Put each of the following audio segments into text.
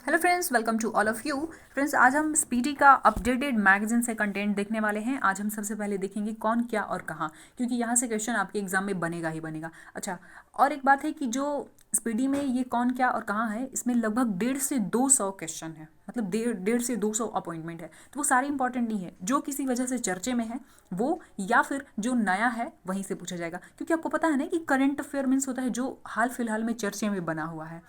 Hello friends, welcome to all of you. Friends, आज हम speedy का अपडेटेड मैगजीन से कंटेंट देखने वाले हैं। आज हम सबसे पहले देखेंगे कौन क्या और कहाँ, क्योंकि यहाँ से क्वेश्चन आपके एग्जाम में बनेगा ही बनेगा। अच्छा, और एक बात है कि जो स्पीडी में ये कौन क्या और कहाँ है, इसमें लगभग 150 से 200 क्वेश्चन है, मतलब 150 से 200 अपॉइंटमेंट है। तो वो सारे इंपॉर्टेंट नहीं है, जो किसी वजह से चर्चे में है वो, या फिर जो नया है वहीं से पूछा जाएगा। क्योंकि आपको पता है ना कि करंट अफेयर मीन्स होता है जो हाल फिलहाल में चर्चे में बना हुआ है।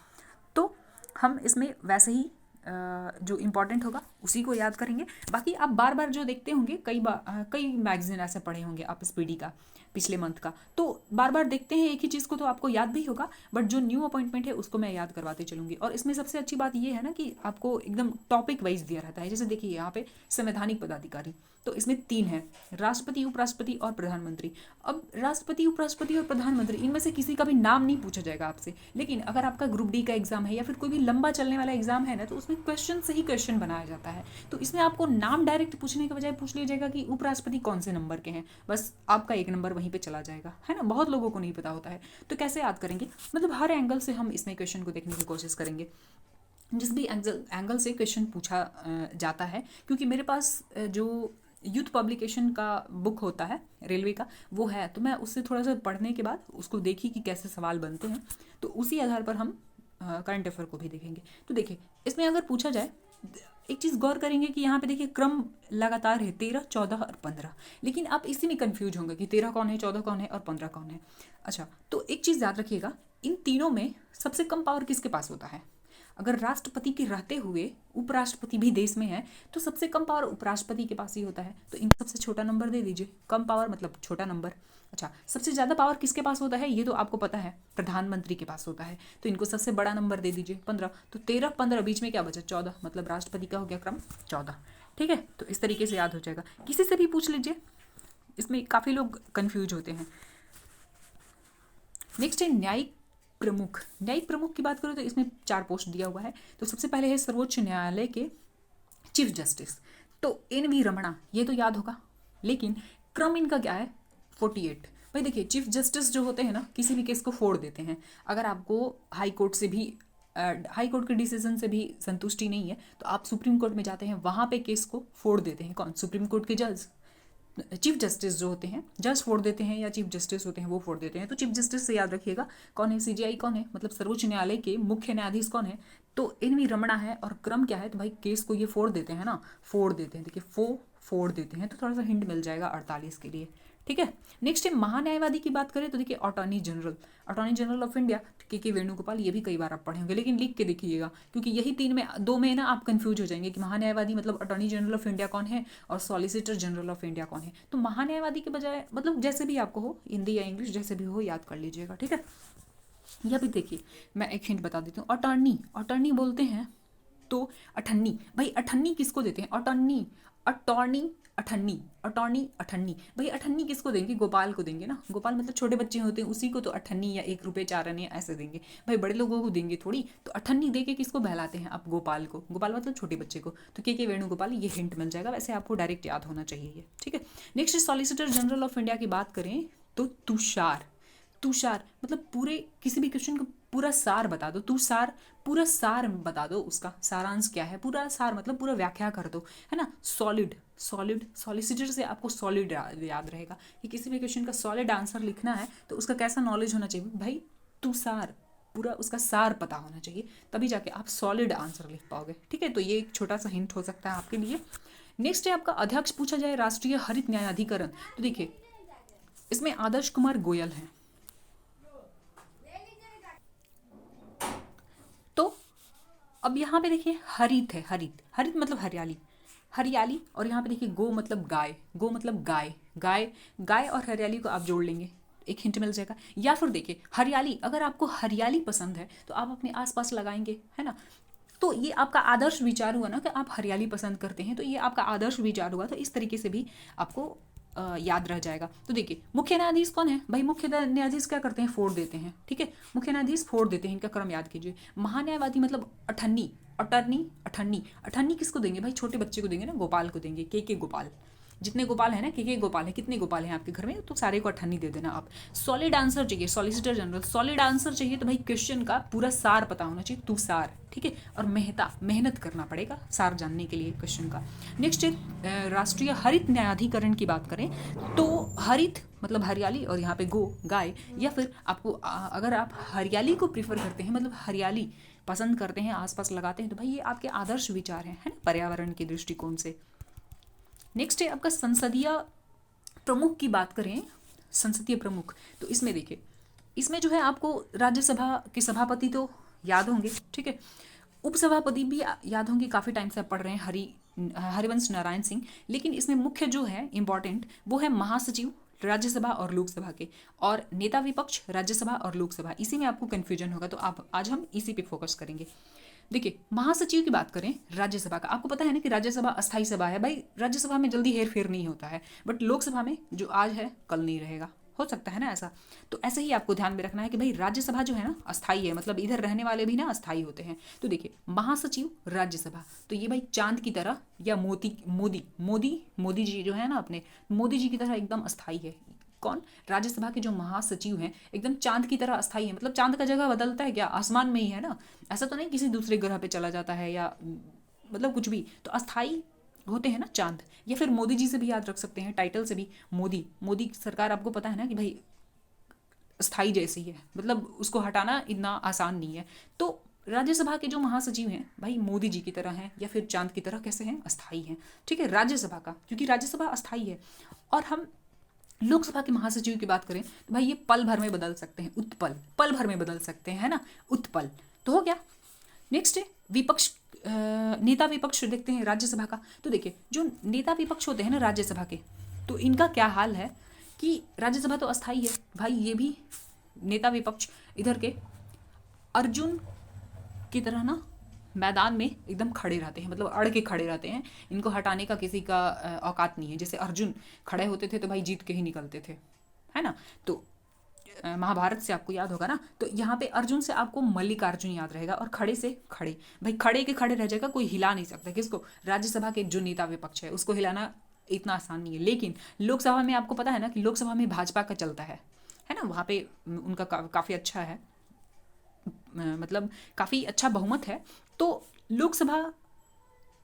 तो हम इसमें वैसे ही जो इम्पोर्टेंट होगा उसी को याद करेंगे। बाकी आप बार बार जो देखते होंगे, कई मैगजीन ऐसे पढ़े होंगे आप स्पीडी का पिछले मंथ का, तो बार बार देखते हैं एक ही चीज़ को, तो आपको याद भी होगा। बट जो न्यू अपॉइंटमेंट है उसको मैं याद करवाते चलूंगी। और इसमें सबसे अच्छी बात ये है ना कि आपको एकदम टॉपिक वाइज दिया रहता है। जैसे देखिए यहाँ पे संवैधानिक पदाधिकारी, तो इसमें 3 है, राष्ट्रपति, उपराष्ट्रपति और प्रधानमंत्री। अब राष्ट्रपति, उपराष्ट्रपति और प्रधानमंत्री, इनमें से किसी का भी नाम नहीं पूछा जाएगा आपसे। लेकिन अगर आपका ग्रुप डी का एग्जाम है या फिर कोई भी लंबा चलने वाला एग्जाम है ना, तो उसमें क्वेश्चन से ही क्वेश्चन बनाया जाता है। तो इसमें आपको नाम डायरेक्ट पूछने के बजाय पूछ लिया जाएगा कि उपराष्ट्रपति कौन से नंबर के हैं, बस आपका एक नंबर वहीं पे चला जाएगा, है ना। बहुत लोगों को नहीं पता होता है। तो कैसे याद करेंगे, मतलब हर एंगल से हम इसमें क्वेश्चन को देखने की कोशिश करेंगे, जिस भी एंगल से क्वेश्चन पूछा जाता है। क्योंकि मेरे पास जो यूथ पब्लिकेशन का बुक होता है रेलवे का, वो है, तो मैं उससे थोड़ा सा पढ़ने के बाद उसको देखी कि कैसे सवाल बनते हैं, तो उसी आधार पर हम करंट अफेयर को भी देखेंगे। तो देखिए, इसमें अगर पूछा जाए, एक चीज़ गौर करेंगे कि यहाँ पे देखिए क्रम लगातार है, 13, 14 और 15। लेकिन आप इसी में कंफ्यूज होंगे कि 13 कौन है, 14 कौन है और 15 कौन है। अच्छा, तो एक चीज़ याद रखिएगा, इन तीनों में सबसे कम पावर किसके पास होता है। अगर राष्ट्रपति के रहते हुए उपराष्ट्रपति भी देश में है, तो सबसे कम पावर उपराष्ट्रपति के पास ही होता है। तो इनको सबसे छोटा नंबर दे दीजिए, कम पावर मतलब छोटा नंबर। अच्छा, सबसे ज़्यादा पावर किसके पास होता है, ये तो आपको पता है, प्रधानमंत्री के पास होता है। तो इनको सबसे बड़ा नंबर दे दीजिए 15। तो 13, 15, बीच में क्या बचा, 14, मतलब राष्ट्रपति का हो गया क्रम 14। ठीक है, तो इस तरीके से याद हो जाएगा। किसी से भी पूछ लीजिए, इसमें काफ़ी लोग कन्फ्यूज होते हैं। नेक्स्ट है न्यायिक प्रमुख। न्यायिक प्रमुख की बात करें तो इसमें 4 पोस्ट दिया हुआ है। तो सबसे पहले है सर्वोच्च न्यायालय के चीफ जस्टिस, तो एन वी रमणा, ये तो याद होगा। लेकिन क्रम इनका क्या है, 48। भाई देखिए, चीफ जस्टिस जो होते हैं ना, किसी भी केस को फोड़ देते हैं। अगर आपको हाई कोर्ट से भी हाई कोर्ट के डिसीजन से भी संतुष्टि नहीं है, तो आप सुप्रीम कोर्ट में जाते हैं, वहाँ पे केस को फोड़ देते हैं। कौन, सुप्रीम कोर्ट के जज, चीफ जस्टिस जो होते हैं, जज फोड़ देते हैं, या चीफ जस्टिस होते हैं वो फोड़ देते हैं। तो चीफ जस्टिस से याद रखिएगा कौन है, सीजीआई कौन है, मतलब सर्वोच्च न्यायालय के मुख्य न्यायाधीश कौन है, तो एन वी रमणा है। और क्रम क्या है, तो भाई केस को ये फोड़ देते हैं ना, फोड़ देते हैं, देखिए फोड़ देते हैं, तो थोड़ा सा हिंट मिल जाएगा 48 के लिए। ठीक है, नेक्स्ट है महान्यायवादी की बात करें तो देखिए अटॉर्नी जनरल ऑफ इंडिया, के वेणुगोपाल, ये भी कई बार आप पढ़े होंगे, लेकिन लिख के देखिएगा, क्योंकि यही तीन में, दो में ना आप कंफ्यूज हो जाएंगे कि महान्यायवादी मतलब अटॉर्नी जनरल ऑफ इंडिया कौन है और सॉलिसिटर जनरल ऑफ इंडिया कौन है। तो महान्यायवादी के बजाय, मतलब जैसे भी आपको हो, हिंदी या इंग्लिश जैसे भी हो, याद कर लीजिएगा। ठीक है, यह भी देखिए, मैं एक हिंट बता देती हूँ। अटॉर्नी बोलते हैं तो अठन्नी, भाई अठन्नी किसको देते हैं, अटॉर्नी, अटॉर्नी, अठन्नी। भाई अठन्नी किसको देंगे, गोपाल को देंगे ना। गोपाल मतलब छोटे बच्चे होते हैं, उसी को तो अठन्नी या 1 रुपये 4 आने ऐसे देंगे। भाई बड़े लोगों को देंगे थोड़ी। तो अठन्नी दे के किसको बहलाते हैं आप, गोपाल को। गोपाल मतलब छोटे बच्चे को। तो के वेणुगोपाल, ये हिंट मिल जाएगा। वैसे आपको डायरेक्ट याद होना चाहिए ये। ठीक है, next solicitor general of India की बात करें तो तुषार। तुषार मतलब पूरे किसी भी क्वेश्चन का पूरा सार बता दो, तुषार पूरा सार बता दो, उसका सारांश क्या है, पूरा सार मतलब पूरा व्याख्या कर दो, है ना। सॉलिड सॉलिसिटर से आपको सॉलिड याद रहेगा कि किसी भी क्वेश्चन का सॉलिड आंसर लिखना है तो उसका कैसा नॉलेज होना चाहिए, भाई तुषार, पूरा उसका सार पता होना चाहिए, तभी जाके आप सॉलिड आंसर लिख पाओगे। ठीक है, तो ये एक छोटा सा हिंट हो सकता है आपके लिए। नेक्स्ट है आपका अध्यक्ष पूछा जाए राष्ट्रीय हरित न्यायाधिकरण, तो देखिए इसमें आदर्श कुमार गोयल हैं। तो अब यहाँ पे देखिए हरित है, हरित मतलब हरियाली। और यहाँ पे देखिए गो मतलब गाय और हरियाली को आप जोड़ लेंगे, एक हिंट मिल जाएगा। या फिर देखिए हरियाली, अगर आपको हरियाली पसंद है तो आप अपने आसपास लगाएंगे, है ना। तो ये आपका आदर्श विचार हुआ ना कि आप हरियाली पसंद करते हैं, तो ये आपका आदर्श विचार हुआ। तो इस तरीके से भी आपको याद रह जाएगा। तो देखिए मुख्य न्यायाधीश कौन है, भाई मुख्य न्यायाधीश क्या करते हैं, फोड़ देते हैं। ठीक है, मुख्य न्यायाधीश फोड़ देते हैं, इनका क्रम याद कीजिए। महान्यायवादी मतलब अठन्नी, अठन्नी किसको देंगे, भाई छोटे बच्चे को देंगे ना, गोपाल को देंगे, के गोपाल। जितने गोपाल है ना, के गोपाल है, कितने गोपाल हैं आपके घर में, तो सारे को अठन्नी दे देना आप। सॉलिड आंसर चाहिए, सॉलिसिटर जनरल सॉलिड आंसर चाहिए, तो भाई क्वेश्चन का पूरा सार पता होना चाहिए, तू सार, ठीक है। और मेहनत करना पड़ेगा सार जानने के लिए क्वेश्चन का। नेक्स्ट है राष्ट्रीय हरित न्यायाधिकरण की बात करें तो हरित मतलब हरियाली, और यहाँ पे गो गाय, या फिर आपको अगर आप हरियाली को प्रीफर करते हैं, मतलब हरियाली पसंद करते हैं, आसपास लगाते हैं, तो भाई ये आपके आदर्श विचार हैं, है ना, पर्यावरण के दृष्टिकोण से। नेक्स्ट है आपका संसदीय प्रमुख की बात करें, संसदीय प्रमुख, तो इसमें देखिए, इसमें जो है आपको राज्यसभा के सभापति तो याद होंगे, ठीक है, उपसभापति भी याद होंगे, काफ़ी टाइम से आप पढ़ रहे हैं, हरिवंश नारायण सिंह। लेकिन इसमें मुख्य जो है इंपॉर्टेंट वो है महासचिव राज्यसभा और लोकसभा के, और नेता विपक्ष राज्यसभा और लोकसभा, इसी में आपको कन्फ्यूजन होगा, तो आप आज हम इसी पे फोकस करेंगे। देखिए महासचिव की बात करें राज्यसभा का, आपको पता है ना कि राज्यसभा अस्थायी सभा है, भाई राज्यसभा में जल्दी हेर फेर नहीं होता है, बट लोकसभा में जो आज है कल नहीं रहेगा, हो सकता है ना ऐसा। तो ऐसे ही आपको ध्यान में रखना है कि भाई राज्यसभा जो है ना अस्थाई है, मतलब इधर रहने वाले भी ना अस्थाई होते हैं। तो देखिए महासचिव राज्यसभा, तो ये भाई चांद की तरह, या मोदी जी जो है ना, अपने मोदी जी की तरह एकदम अस्थाई है। कौन? राज्यसभा के जो महासचिव हैं एकदम चांद की तरह अस्थाई है, मतलब चांद का जगह बदलता है क्या, आसमान में ही है ना, ऐसा तो नहीं किसी दूसरे ग्रह पे चला जाता है, या मतलब कुछ भी, तो अस्थाई होते हैं ना चांद। या फिर मोदी जी से भी याद रख सकते हैं, टाइटल से भी, मोदी सरकार, आपको पता है ना कि भाई स्थाई जैसी है, मतलब उसको हटाना इतना आसान नहीं है। तो राज्यसभा के जो महासचिव हैं भाई मोदी जी की तरह हैं, या फिर चांद की तरह कैसे हैं, अस्थाई हैं, ठीक है, राज्यसभा का, क्योंकि राज्यसभा अस्थाई है। और हम लोकसभा के महासचिव की बात करें तो भाई ये पल भर में बदल सकते हैं, उत्पल, पल भर में बदल सकते हैं, है ना, उत्पल, तो हो गया। नेक्स्ट है विपक्ष, नेता विपक्ष देखते हैं राज्यसभा का। तो देखिए जो नेता विपक्ष होते हैं ना राज्यसभा के, तो इनका क्या हाल है कि राज्यसभा तो अस्थाई है भाई, ये भी नेता विपक्ष इधर के अर्जुन की तरह ना मैदान में एकदम खड़े रहते हैं, मतलब अड़ के खड़े रहते हैं, इनको हटाने का किसी का औकात नहीं है। जैसे अर्जुन खड़े होते थे तो भाई जीत के ही निकलते थे, है ना, तो महाभारत से आपको याद होगा ना, तो यहाँ पे अर्जुन से आपको मल्लिकार्जुन याद रहेगा, और खड़े से खड़े, भाई खड़े के खड़े रह जाएगा, कोई हिला नहीं सकता किसको, राज्यसभा के जो नेता विपक्ष है उसको हिलाना इतना आसान नहीं है। लेकिन लोकसभा में आपको पता है ना कि लोकसभा में भाजपा का चलता है ना, वहाँ पे उनका काफ़ी अच्छा है, मतलब काफ़ी अच्छा बहुमत है। तो लोकसभा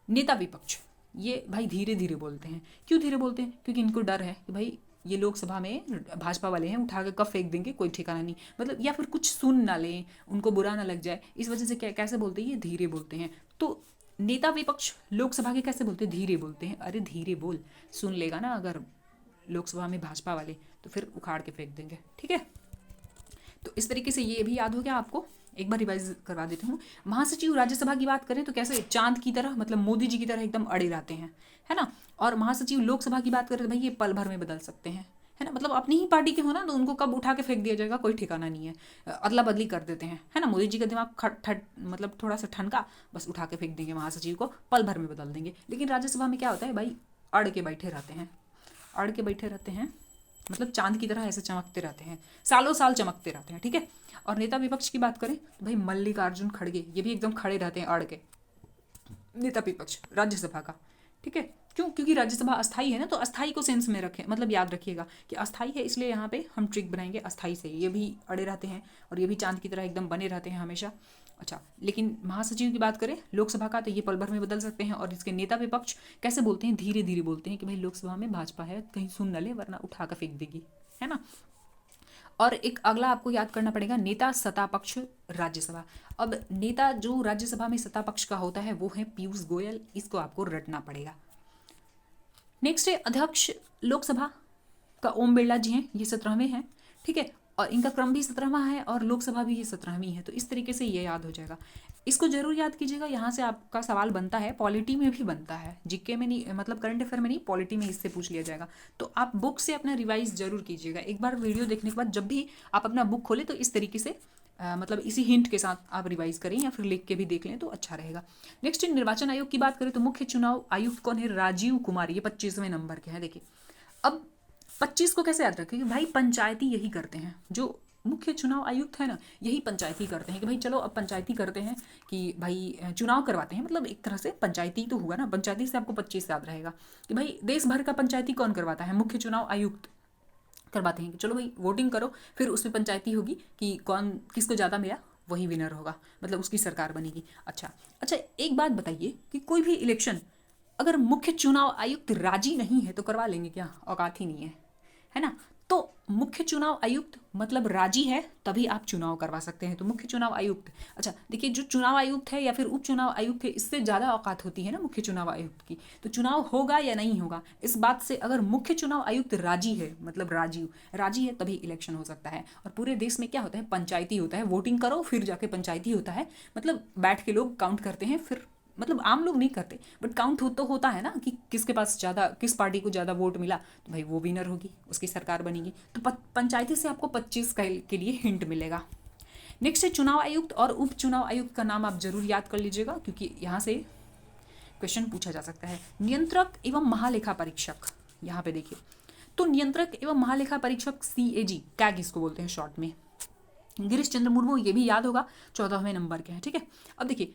नेता विपक्ष ये भाई धीरे धीरे बोलते हैं, क्यों धीरे बोलते हैं, क्योंकि इनको डर है कि भाई ये लोकसभा में भाजपा वाले हैं, उठा के कब फेंक देंगे कोई ठिकाना नहीं, मतलब या फिर कुछ सुन ना लें, उनको बुरा ना लग जाए, इस वजह से कैसे बोलते हैं, ये धीरे बोलते हैं। तो नेता विपक्ष लोकसभा के कैसे बोलते हैं, धीरे बोलते हैं। अरे धीरे बोल, सुन लेगा ना अगर लोकसभा में भाजपा वाले, तो फिर उखाड़ के फेंक देंगे, ठीक है। तो इस तरीके से ये भी याद हो गया आपको, एक बार रिवाइज करवा देती हूँ। महासचिव राज्यसभा की बात करें तो कैसे चांद की तरह, मतलब मोदी जी की तरह एकदम अड़े रहते हैं, है ना। और महासचिव लोकसभा की बात करें तो भाई ये पल भर में बदल सकते हैं, है ना, मतलब अपनी ही पार्टी के हो ना, तो उनको कब उठा के फेंक दिया जाएगा कोई ठिकाना नहीं है, अदला बदली कर देते हैं, है ना। मोदी जी का दिमाग मतलब थोड़ा सा ठनका, बस उठा के फेंक देंगे महासचिव को, पल भर में बदल देंगे। लेकिन राज्यसभा में क्या होता है भाई, अड़ के बैठे रहते हैं, अड़ के बैठे रहते हैं, मतलब चांद की तरह ऐसे चमकते रहते हैं, सालों साल चमकते रहते हैं, ठीक है। और नेता विपक्ष की बात करें तो भाई मल्लिकार्जुन खड़गे, ये भी एकदम खड़े रहते हैं अड़ के, नेता विपक्ष राज्यसभा का, ठीक है। क्यों? क्योंकि राज्यसभा अस्थाई है ना, तो अस्थाई को सेंस में रखें, मतलब याद रखिएगा कि अस्थाई है, इसलिए यहाँ पे हम ट्रिक बनाएंगे अस्थाई से, ये भी अड़े रहते हैं और ये भी चांद की तरह एकदम बने रहते हैं हमेशा। अच्छा, लेकिन महासचिव की बात करें लोकसभा का, तो ये पल भर में बदल सकते हैं। और इसके नेता विपक्ष कैसे बोलते हैं, धीरे धीरे बोलते हैं कि भाई लोकसभा में भाजपा है, कहीं सुन न ले वरना उठा कर फेंक देगी, है ना। और एक अगला आपको याद करना पड़ेगा, नेता सत्ता पक्ष राज्यसभा। अब नेता जो राज्यसभा में सत्ता पक्ष का होता है वो है पीयूष गोयल, इसको आपको रटना पड़ेगा। नेक्स्ट है अध्यक्ष लोकसभा का ओम बिरला जी हैं, ये 17वें हैं, ठीक है, और इनका क्रम भी 17वां है और लोकसभा भी ये 17वीं है। तो इस तरीके से ये याद हो जाएगा, इसको जरूर याद कीजिएगा, यहाँ से आपका सवाल बनता है, पॉलिटी में भी बनता है, जीके में नहीं, मतलब करंट अफेयर में नहीं, पॉलिटी में इससे पूछ लिया जाएगा। तो आप बुक से अपना रिवाइज जरूर कीजिएगा, एक बार वीडियो देखने के बाद जब भी आप अपना बुक खोलें तो इस तरीके से मतलब इसी हिंट के साथ आप रिवाइज करें या फिर लिख के भी देख लें तो अच्छा रहेगा। नेक्स्ट निर्वाचन आयोग की बात करें तो मुख्य चुनाव आयुक्त कौन है, राजीव कुमार, ये 25वें नंबर के हैं। देखिए अब 25 को कैसे याद रखें, भाई पंचायती यही करते हैं, जो मुख्य चुनाव आयुक्त है ना, यही पंचायती करते हैं कि भाई चलो अब पंचायती करते हैं कि भाई चुनाव करवाते हैं, मतलब एक तरह से पंचायती तो हुआ ना, पंचायती से आपको 25 याद रहेगा कि भाई देश भर का पंचायती कौन करवाता है, मुख्य चुनाव आयुक्त करवाते हैं कि चलो भाई वोटिंग करो, फिर उसमें पंचायती होगी कि कौन किसको ज़्यादा मिला वही विनर होगा, मतलब उसकी सरकार बनेगी। अच्छा अच्छा, एक बात बताइए कि कोई भी इलेक्शन अगर मुख्य चुनाव आयुक्त राजी नहीं है तो करवा लेंगे क्या? औकात ही नहीं है ना? तो मुख्य चुनाव आयुक्त मतलब राजी है तभी आप चुनाव करवा सकते हैं, तो मुख्य चुनाव आयुक्त। अच्छा देखिए, जो चुनाव आयुक्त है या फिर उप चुनाव आयुक्त है, इससे ज़्यादा औकात होती है ना मुख्य चुनाव आयुक्त की, तो चुनाव होगा या नहीं होगा इस बात से, अगर मुख्य चुनाव आयुक्त राजी है मतलब राजी है तभी इलेक्शन हो सकता है। और पूरे देश में क्या होता है, पंचायती होता है, वोटिंग करो फिर जाके पंचायती होता है, मतलब बैठ के लोग काउंट करते हैं, फिर मतलब आम लोग नहीं करते बट काउंट तो होता है ना कि किसके पास ज़्यादा, किस पार्टी को ज़्यादा वोट मिला तो भाई वो विनर होगी, उसकी सरकार बनेगी। तो पंचायती से आपको 25 के लिए हिंट मिलेगा। नेक्स्ट है चुनाव आयुक्त और उप चुनाव आयुक्त का नाम आप जरूर याद कर लीजिएगा क्योंकि यहाँ से क्वेश्चन पूछा जा सकता है। नियंत्रक एवं महालेखा परीक्षक, यहाँ पे देखिए, तो नियंत्रक एवं महालेखा परीक्षक CAG, कैग इसको बोलते हैं शॉर्ट में, गिरीश चंद्र मुर्मू, ये भी याद होगा 14वें नंबर के हैं। ठीक है, अब देखिए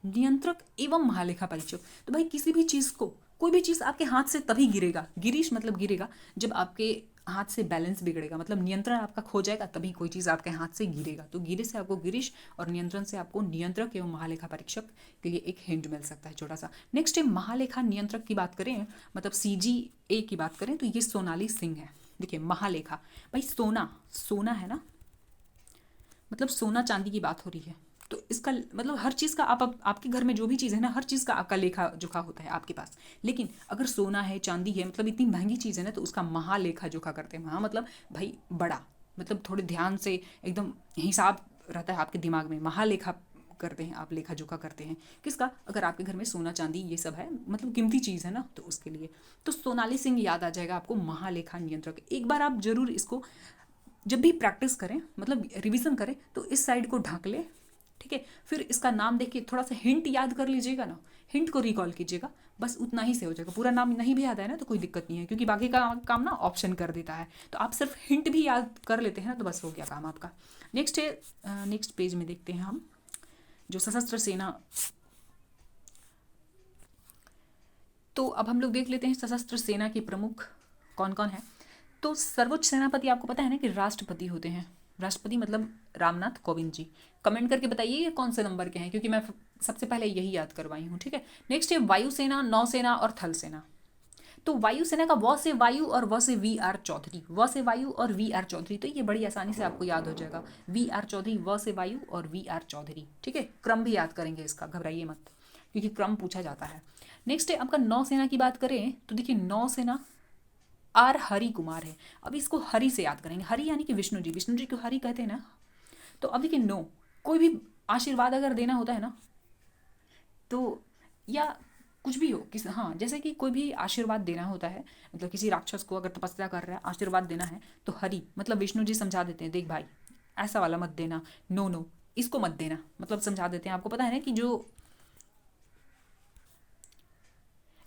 नियंत्रक एवं महालेखा परीक्षक, तो भाई किसी भी चीज़ को, कोई भी चीज़ आपके हाथ से तभी गिरेगा, गिरीश मतलब गिरेगा जब आपके हाथ से बैलेंस बिगड़ेगा, मतलब नियंत्रण आपका खो जाएगा तभी कोई चीज़ आपके हाथ से गिरेगा। तो गिरे से आपको गिरीश और नियंत्रण से आपको नियंत्रक एवं महालेखा परीक्षक के लिए एक हिंट मिल सकता है छोटा सा। नेक्स्ट है महालेखा नियंत्रक की बात करें, मतलब CGA की बात करें तो ये सोनाली सिंह है। देखिए महालेखा, भाई सोना है ना, मतलब सोना चांदी की बात हो रही है, तो इसका मतलब हर चीज़ का आपके घर में जो भी चीज़ है ना, हर चीज़ का आपका लेखा जोखा होता है आपके पास। लेकिन अगर सोना है चांदी है, मतलब इतनी महंगी चीज़ है ना, तो उसका महालेखा जोखा करते हैं। महा मतलब भाई बड़ा, मतलब थोड़े ध्यान से एकदम हिसाब रहता है आपके दिमाग में, महालेखा करते हैं आप, लेखा जोखा करते हैं किसका? अगर आपके घर में सोना चांदी ये सब है, मतलब कीमती चीज़ है ना, तो उसके लिए तो सोनाली सिंह याद आ जाएगा आपको, महालेखा नियंत्रक। एक बार आप जरूर इसको जब भी प्रैक्टिस करें, मतलब रिवीजन करें, तो इस साइड को ढक ले, ठीक है, फिर इसका नाम देख के थोड़ा सा हिंट याद कर लीजिएगा ना, हिंट को रिकॉल कीजिएगा, बस उतना ही से हो जाएगा। पूरा नाम नहीं भी याद है ना तो कोई दिक्कत नहीं है, क्योंकि बाकी का काम ना ऑप्शन कर देता है, तो आप सिर्फ हिंट भी याद कर लेते हैं ना तो बस हो गया काम आपका। नेक्स्ट है, नेक्स्ट पेज में देखते हैं हम जो सशस्त्र सेना, तो अब हम लोग देख लेते हैं सशस्त्र सेना के प्रमुख कौन कौन है। तो सर्वोच्च सेनापति आपको पता है ना कि राष्ट्रपति होते हैं, राष्ट्रपति मतलब रामनाथ कोविंद जी। कमेंट करके बताइए ये कौन से नंबर के हैं, क्योंकि मैं सबसे पहले यही याद करवाई हूँ। ठीक है, नेक्स्ट है वायुसेना, नौसेना और थल सेना। तो वायुसेना का व से वायु और व से VRचौधरी, व से वायु और VRचौधरी, तो ये बड़ी आसानी से आपको याद हो जाएगा, VRचौधरी, व से वायु और VRचौधरी। ठीक है, क्रम भी याद करेंगे इसका, घबराइए मत क्योंकि क्रम पूछा जाता है। नेक्स्ट है आपका नौसेना की बात करें तो देखिए नौसेना हरि कुमार है। अब इसको हरि से याद करेंगे, हरि यानी कि विष्णु जी, विष्णु जी को हरि कहते हैं ना। तो अब देखिए कोई भी आशीर्वाद अगर देना होता है ना, तो या कुछ भी हो किस, हाँ जैसे कि कोई भी आशीर्वाद देना होता है, मतलब किसी राक्षस को अगर तपस्या कर रहा है आशीर्वाद देना है, तो हरि मतलब विष्णु जी समझा देते हैं, देख भाई ऐसा वाला मत देना, नो इसको मत देना, मतलब समझा देते हैं। आपको पता है ना कि जो,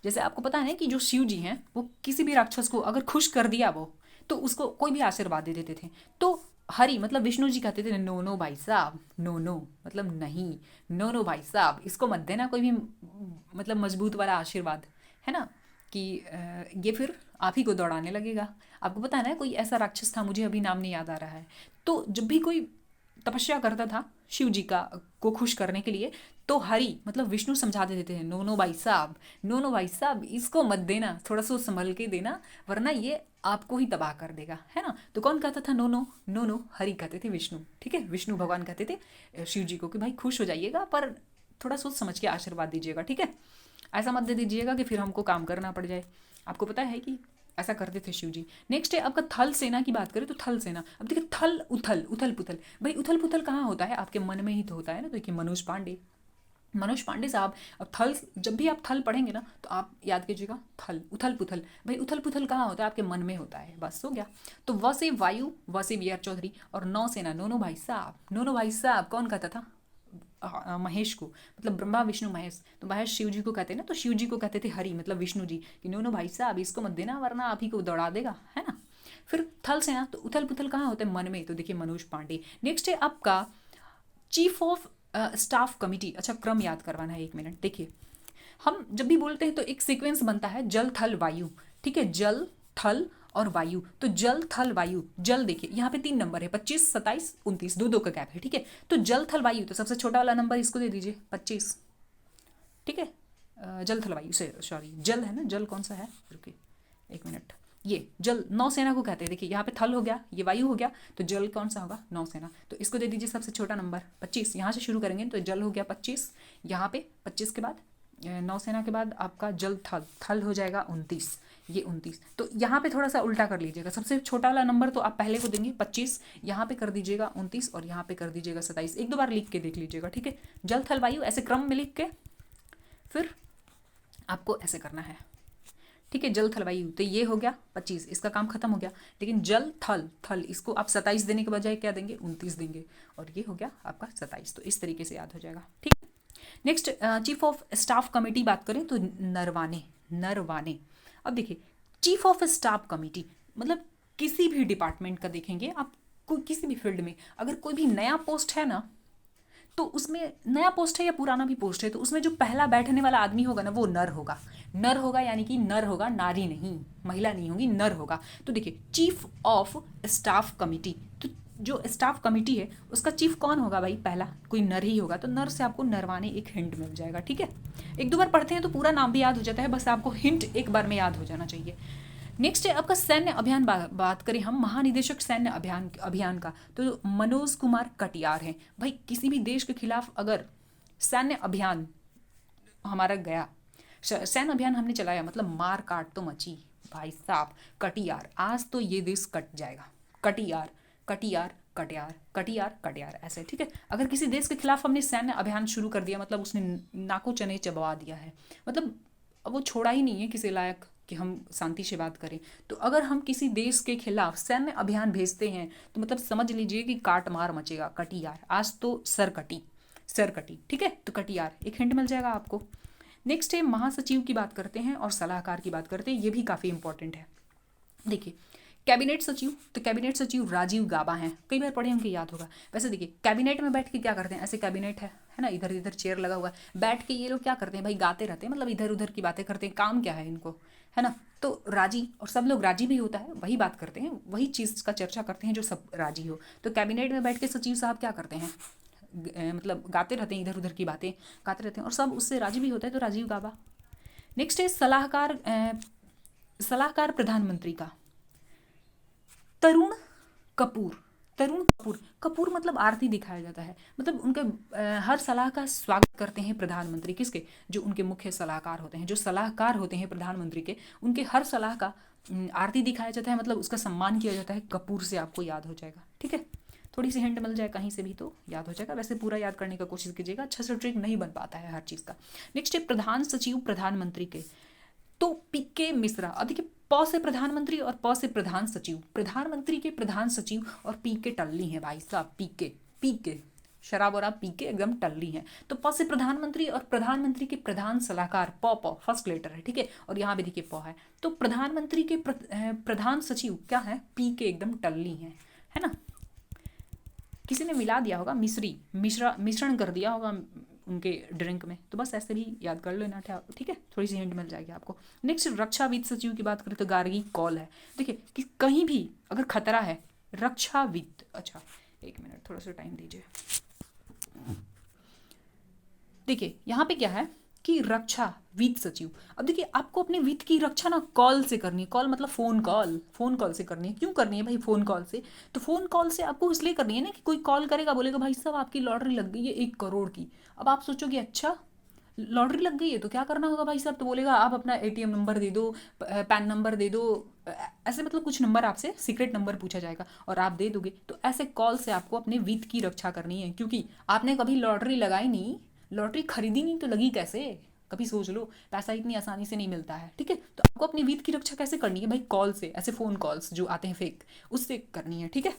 जैसे आपको पता है ना कि जो शिव जी हैं वो किसी भी राक्षस को अगर खुश कर दिया वो, तो उसको कोई भी आशीर्वाद दे देते थे। तो हरि मतलब विष्णु जी कहते थे नो भाई साहब, नो मतलब नहीं, नो भाई साहब इसको मत देना कोई भी, मतलब मजबूत वाला आशीर्वाद, है ना, कि ये फिर आप ही को दौड़ाने लगेगा। आपको पता है ना कोई ऐसा राक्षस था, मुझे अभी नाम नहीं याद आ रहा है, तो जब भी कोई तपस्या करता था शिव जी का को खुश करने के लिए, तो हरि मतलब विष्णु समझा देते थे नो भाई साहब, नो भाई साहब इसको मत देना, थोड़ा सा संभल के देना वरना ये आपको ही तबाह कर देगा, है ना। तो कौन कहता था नो हरि कहते थे विष्णु। ठीक है, विष्णु भगवान कहते थे शिव जी को कि भाई खुश हो जाइएगा पर थोड़ा सोच समझ के आशीर्वाद दीजिएगा। ठीक है, ऐसा मत दे दीजिएगा कि फिर हमको काम करना पड़ जाए। आपको पता है कि ऐसा करते थे शिव जी। नेक्स्ट है आपका थल सेना की बात करें तो थल सेना, अब देखिए थल उथल पुथल, भाई उथल पुथल कहाँ होता है, आपके मन में ही तो होता है ना। तो देखिए मनोज पांडे साहब, अब थल, जब भी आप थल पढ़ेंगे ना तो आप याद कीजिएगा थल उथल पुथल, भाई उथल पुथल कहाँ होता है, आपके मन में होता है, बस हो गया। तो व से वायु, व से VR चौधरी, और नौसेना नो भाई साहब कौन कहता था, महेश को, मतलब ब्रह्मा विष्णु महेश, तो महेश शिव जी को कहते हैं ना, तो शिव जी को कहते थे हरि मतलब विष्णु जी कि नो भाई साहब इसको मत देना वरना आप ही को दौड़ा देगा, है ना। फिर थल सेना, तो उथल पुथल कहाँ होते हैं, मन में, तो देखिए मनोज पांडे। नेक्स्ट है आपका चीफ ऑफ स्टाफ कमिटी। अच्छा, क्रम याद करवाना है, 1 मिनट। देखिए हम जब भी बोलते हैं तो एक सीक्वेंस बनता है, जल थल वायु, ठीक है, जल थल और वायु। तो जल थल वायु, जल देखिए यहाँ पे 3 नंबर है, 25, 27, 29, दो दो का गैप है, ठीक है। तो जल थल वायु, तो सबसे छोटा वाला नंबर इसको दे दीजिए 25, ठीक है। जल थल वायु से, सॉरी जल है ना, जल कौन सा है, रुकिए 1 मिनट। ये जल नौसेना को कहते हैं। देखिए यहाँ पे थल हो गया, ये वायु हो गया, तो जल कौन सा होगा, नौसेना। तो इसको दे दीजिए सबसे छोटा नंबर 25, यहाँ से शुरू करेंगे तो जल हो गया 25, यहाँ पे 25 के बाद नौसेना के बाद आपका जल थल, थल हो जाएगा 29, ये 29। तो यहाँ पे थोड़ा सा उल्टा कर लीजिएगा, सबसे छोटा वाला नंबर तो आप पहले को देंगे 25, यहाँ पे कर दीजिएगा 29 और यहाँ पे कर दीजिएगा 27। 1-2 बार लिख के देख लीजिएगा, ठीक है। जल थल वायु ऐसे क्रम में लिख के फिर आपको ऐसे करना है, ठीक है। जल थल वायु, तो ये हो गया 25, इसका काम खत्म हो गया। लेकिन जल थल, थल इसको आप 27 देने के बजाय क्या देंगे, 29 देंगे, और ये हो गया आपका 27। तो इस तरीके से याद हो जाएगा, ठीक है। Next chief of staff committee बात करें तो नरवाने, नरवाने। अब देखिए चीफ ऑफ स्टाफ कमेटी मतलब किसी भी डिपार्टमेंट का देखेंगे आप, कोई किसी भी फील्ड में अगर कोई भी नया पोस्ट है ना, तो उसमें नया पोस्ट है या पुराना भी पोस्ट है, तो उसमें जो पहला बैठने वाला आदमी होगा ना, वो नर होगा। नर होगा यानी कि नर होगा, नारी नहीं, महिला नहीं होगी, नर होगा। तो देखिए चीफ ऑफ स्टाफ कमिटी, तो जो स्टाफ कमिटी है उसका चीफ कौन होगा भाई, पहला कोई नर ही होगा। तो नर से आपको नरवाने एक हिंट मिल जाएगा, ठीक है। 1-2 बार पढ़ते हैं तो पूरा नाम भी याद हो जाता है, बस आपको हिंट एक बार में याद हो जाना चाहिए। नेक्स्ट है आपका सैन्य अभियान। बात करें हम महानिदेशक सैन्य अभियान का, तो मनोज कुमार कटियार हैं। भाई किसी भी देश के खिलाफ अगर सैन्य अभियान हमारा गया, सैन्य अभियान हमने चलाया, मतलब मार काट तो मची भाई साहब, कटियार, आज तो ये देश कट जाएगा। कटियार, कटियार, कटियार, कटियार, कटियार, ऐसे, ठीक है। अगर किसी देश के खिलाफ हमने सैन्य अभियान शुरू कर दिया, मतलब उसने नाको चने चबवा दिया है, मतलब अब वो छोड़ा ही नहीं है किसी लायक कि हम शांति से बात करें। तो अगर हम किसी देश के खिलाफ सैन्य अभियान भेजते हैं तो मतलब समझ लीजिए कि काट मार मचेगा। कटियार, आज तो सर कटी, सर कटी, ठीक है। तो कटियार एक हिंट मिल जाएगा आपको। नेक्स्ट है महासचिव की बात करते हैं और सलाहकार की बात करते हैं, ये भी काफ़ी इंपॉर्टेंट है। देखिए कैबिनेट सचिव, तो कैबिनेट सचिव राजीव गाबा हैं, कई बार पढ़े होंगे, याद होगा। वैसे देखिए कैबिनेट में बैठ के क्या करते हैं, ऐसे कैबिनेट है ना, इधर इधर चेयर लगा हुआ है, बैठ के ये लोग क्या करते हैं भाई, गाते रहते हैं, मतलब इधर उधर की बातें करते हैं, काम क्या है इनको, है ना। तो राजी, और सब लोग राजी भी होता है, वही बात करते हैं, वही चीज़ का चर्चा करते हैं जो सब राजी हो। तो कैबिनेट में बैठ के सचिव साहब क्या करते हैं, मतलब गाते रहते हैं, इधर उधर की बातें गाते रहते हैं, और सब उससे राजी भी होता है, तो राजीव गाबा। नेक्स्ट है सलाहकार, सलाहकार प्रधानमंत्री का, तरुण कपूर। तरुण कपूर, कपूर मतलब आरती दिखाया जाता है, मतलब उनके हर सलाह का स्वागत करते हैं प्रधानमंत्री, किसके, जो उनके मुख्य सलाहकार होते हैं, जो सलाहकार होते हैं प्रधानमंत्री के, उनके हर सलाह का आरती दिखाया जाता है, मतलब उसका सम्मान किया जाता है। कपूर से आपको याद हो जाएगा, ठीक है। थोड़ी सी हिंट मिल जाए कहीं से भी तो याद हो जाएगा, वैसे पूरा याद करने का कोशिश कीजिएगा, अच्छा से ट्रिक नहीं बन पाता है हर चीज़ का। नेक्स्ट है प्रधान सचिव प्रधानमंत्री के, तो पीके मिश्रा। अब देखिए प से प्रधानमंत्री और प से प्रधान सचिव, प्रधानमंत्री के प्रधान सचिव और पीके टल्ली हैं भाई साहब, पीके, पीके शराब और आप पीके एकदम टल्ली हैं। तो प से प्रधानमंत्री और प्रधानमंत्री के प्रधान सलाहकार, प फर्स्ट लेटर है, ठीक है, और यहाँ पे देखिए प है। तो प्रधानमंत्री के प्रधान सचिव क्या है, पीके एकदम टल्ली हैं, है ना। किसी ने मिला दिया होगा, मिश्रण कर दिया होगा उनके ड्रिंक में, तो बस ऐसे भी याद कर लेना था, ठीक है। थोड़ी सी हिंट मिल जाएगी आपको। नेक्स्ट रक्षा वित्त सचिव की बात करें तो गार्गी कॉल है। देखिए कि कहीं भी अगर खतरा है, रक्षा वित्त, अच्छा 1 मिनट थोड़ा सा टाइम दीजिए। देखिए यहाँ पे क्या है कि रक्षा वित्त सचिव। अब देखिए आपको अपने वित्त की रक्षा ना कॉल से करनी है, कॉल मतलब फोन कॉल, फोन कॉल से करनी है। क्यों करनी है भाई फोन कॉल से, तो फोन कॉल से आपको इसलिए करनी है ना कि कोई कॉल करेगा, बोलेगा भाई साहब आपकी लॉटरी लग गई है 1 करोड़ की। अब आप सोचोगे अच्छा लॉटरी लग गई है तो क्या करना होगा भाई साहब, तो बोलेगा आप अपना एटीएम नंबर दे दो, पैन नंबर दे दो, ऐसे मतलब कुछ नंबर आपसे सीक्रेट नंबर पूछा जाएगा और आप दे दोगे। तो ऐसे कॉल से आपको अपने वित्त की रक्षा करनी है, क्योंकि आपने कभी लॉटरी लगाई नहीं, लॉटरी खरीदी नहीं, तो लगी कैसे, कभी सोच लो, पैसा इतनी आसानी से नहीं मिलता है, ठीक है। तो आपको अपनी वित्त की रक्षा कैसे करनी है भाई, कॉल से, ऐसे फ़ोन कॉल्स जो आते हैं फेक, उससे करनी है, ठीक है।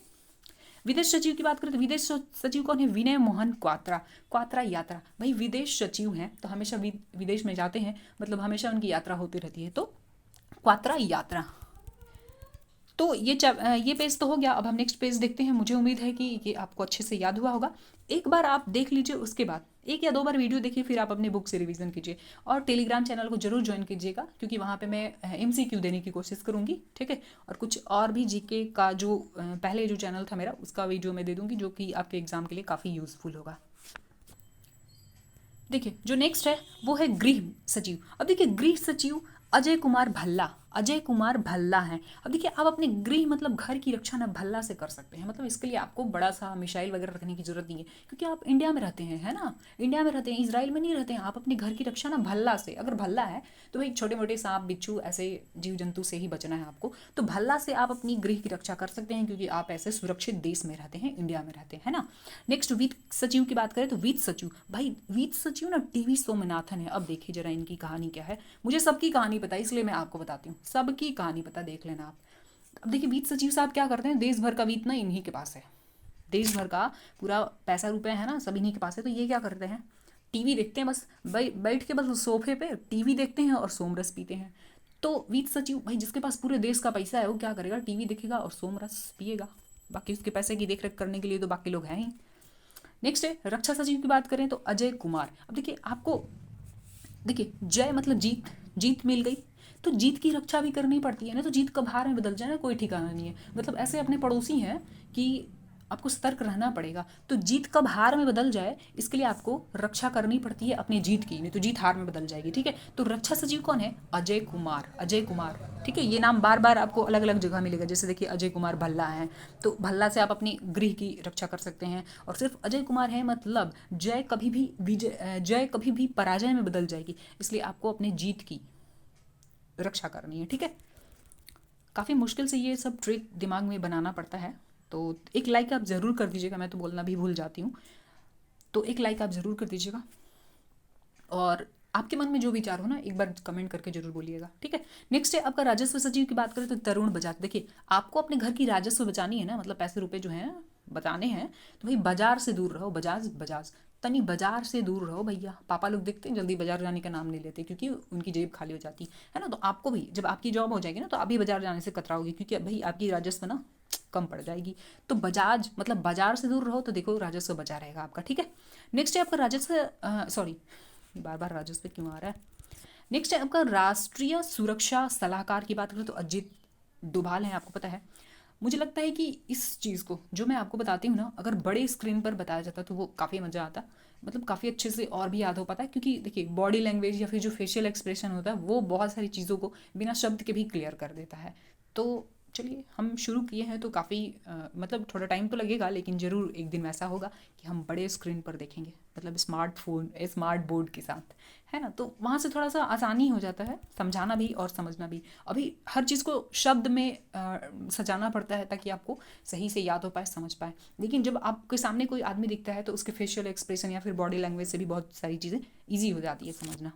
विदेश सचिव की बात करें तो विदेश सचिव कौन है, विनय मोहन क्वात्रा। क्वात्रा यात्रा, भाई विदेश सचिव हैं तो हमेशा विदेश में जाते हैं, मतलब हमेशा उनकी यात्रा होती रहती है, तो क्वात्रा यात्रा। तो ये पेज तो हो गया। अब हम नेक्स्ट पेज देखते हैं। मुझे उम्मीद है कि ये आपको अच्छे से याद हुआ होगा। एक बार आप देख लीजिए, उसके बाद 1 या 2 बार वीडियो देखिए, फिर आप अपने बुक से रिवीजन कीजिए। और टेलीग्राम चैनल को जरूर ज्वाइन कीजिएगा, क्योंकि वहाँ पे मैं MCQ देने की कोशिश करूँगी, ठीक है। और कुछ और भी जीके का जो पहले जो चैनल था मेरा, उसका वीडियो मैं दे दूँगी, जो कि आपके एग्जाम के लिए काफ़ी यूज़फुल होगा। देखिए जो नेक्स्ट है वो है गृह सचिव। अब देखिए गृह सचिव अजय कुमार भल्ला, अजय कुमार भल्ला हैं। अब देखिए आप अपने गृह मतलब घर की रक्षा ना भल्ला से कर सकते हैं। मतलब इसके लिए आपको बड़ा सा मिसाइल वगैरह रखने की जरूरत नहीं है, क्योंकि आप इंडिया में रहते हैं, है ना, इंडिया में रहते हैं, इसराइल में नहीं रहते हैं। आप अपने घर की रक्षा ना भल्ला से, अगर भल्ला है तो भाई छोटे मोटे सांप बिच्छू ऐसे जीव जंतु से ही बचना है आपको, तो भल्ला से आप अपनी गृह की रक्षा कर सकते हैं, क्योंकि आप ऐसे सुरक्षित देश में रहते हैं, इंडिया में रहते हैं, है ना। नेक्स्ट वित्त सचिव की बात करें तो वित्त सचिव, भाई वित्त सचिव ना टीवी सोमनाथन है। अब देखिए जरा इनकी कहानी क्या है। मुझे सबकी कहानी पता है, इसलिए मैं आपको बताती हूँ, सबकी कहानी पता, देख लेना आप। अब देखिए वित्त सचिव साहब क्या करते हैं, देश भर का वित्त ना इन्हीं के पास है, देश भर का पूरा पैसा रुपया है ना, सब इन्हीं के पास है। तो ये क्या करते हैं, टीवी देखते हैं बस, बैठ के बस सोफे पे टीवी देखते हैं और सोमरस पीते हैं। तो वित्त सचिव भाई जिसके पास पूरे देश का पैसा है, वो क्या करेगा, टीवी देखेगा और सोमरस पिएगा। बाकी उसके पैसे की देख रेख करने के लिए तो बाकी लोग हैं ही। नेक्स्ट है रक्षा सचिव की बात करें तो अजय कुमार। अब देखिए आपको, देखिए जय मतलब जीत, जीत मिल गई तो जीत की रक्षा भी करनी पड़ती है ना। तो जीत कब हार में बदल जाए ना, कोई ठिकाना नहीं है। मतलब ऐसे अपने पड़ोसी हैं कि आपको सतर्क रहना पड़ेगा। तो जीत कब हार में बदल जाए, इसके लिए आपको रक्षा करनी पड़ती है अपनी जीत की, नहीं तो जीत हार में बदल जाएगी, ठीक है। तो रक्षा सचिव कौन है, अजय कुमार, अजय कुमार, ठीक है। ये नाम बार बार आपको अलग अलग जगह मिलेगा, जैसे देखिए अजय कुमार भल्ला है, तो भल्ला से आप अपनी गृह की रक्षा कर सकते हैं। और सिर्फ अजय कुमार है मतलब जय कभी भी विजय, जय कभी भी पराजय में बदल जाएगी, इसलिए आपको अपनी जीत की रक्षा करनी है, ठीक है। काफ़ी मुश्किल से ये सब ट्रिक दिमाग में बनाना पड़ता है। तो एक लाइक आप ज़रूर कर दीजिएगा, मैं तो बोलना भी भूल जाती हूँ, तो एक लाइक आप ज़रूर कर दीजिएगा। और आपके मन में जो विचार हो ना, एक बार कमेंट करके जरूर बोलिएगा, ठीक है। नेक्स्ट है आपका राजस्व सचिव की बात करें तो तरुण बजाज। देखिए आपको अपने घर की राजस्व बचानी है ना, मतलब पैसे रुपए जो हैं बचाने हैं, तो भाई बाजार से दूर रहो, बजाज बजाज तनी बाजार से दूर रहो भैया। पापा लोग देखते हैं जल्दी बाजार जाने का नाम नहीं लेते, क्योंकि उनकी जेब खाली हो जाती है ना। तो आपको भी जब आपकी जॉब हो जाएगी ना, तो आप भी बाजार जाने से कतराओगे, क्योंकि भाई आपकी राजस्व ना कम पड़ जाएगी। तो बजाज मतलब बाजार से दूर रहो, तो देखो राजस्व बचा रहेगा आपका, ठीक है। नेक्स्ट है आपका राजस्व, सॉरी बार बार राजस्व क्यों आ रहा है। नेक्स्ट है आपका राष्ट्रीय सुरक्षा सलाहकार की बात करें तो अजीत डोभाल हैं, आपको पता है। मुझे लगता है कि इस चीज़ को जो मैं आपको बताती हूँ ना, अगर बड़े स्क्रीन पर बताया जाता तो वो काफ़ी मज़ा आता, मतलब काफ़ी अच्छे से और भी याद हो पाता है। क्योंकि देखिए बॉडी लैंग्वेज या फिर जो फेशियल एक्सप्रेशन होता है, वो बहुत सारी चीज़ों को बिना शब्द के भी क्लियर कर देता है। तो चलिए हम शुरू किए हैं, तो काफ़ी मतलब थोड़ा टाइम तो लगेगा, लेकिन ज़रूर एक दिन ऐसा होगा कि हम बड़े स्क्रीन पर देखेंगे, मतलब स्मार्टफोन स्मार्ट बोर्ड के साथ, है ना। तो वहाँ से थोड़ा सा आसानी हो जाता है समझाना भी और समझना भी। अभी हर चीज़ को शब्द में सजाना पड़ता है ताकि आपको सही से याद हो पाए, समझ पाए। लेकिन जब आपके सामने कोई आदमी दिखता है, तो उसके फेशियल एक्सप्रेशन या फिर बॉडी लैंग्वेज से भी बहुत सारी चीज़ें ईजी हो जाती है समझना।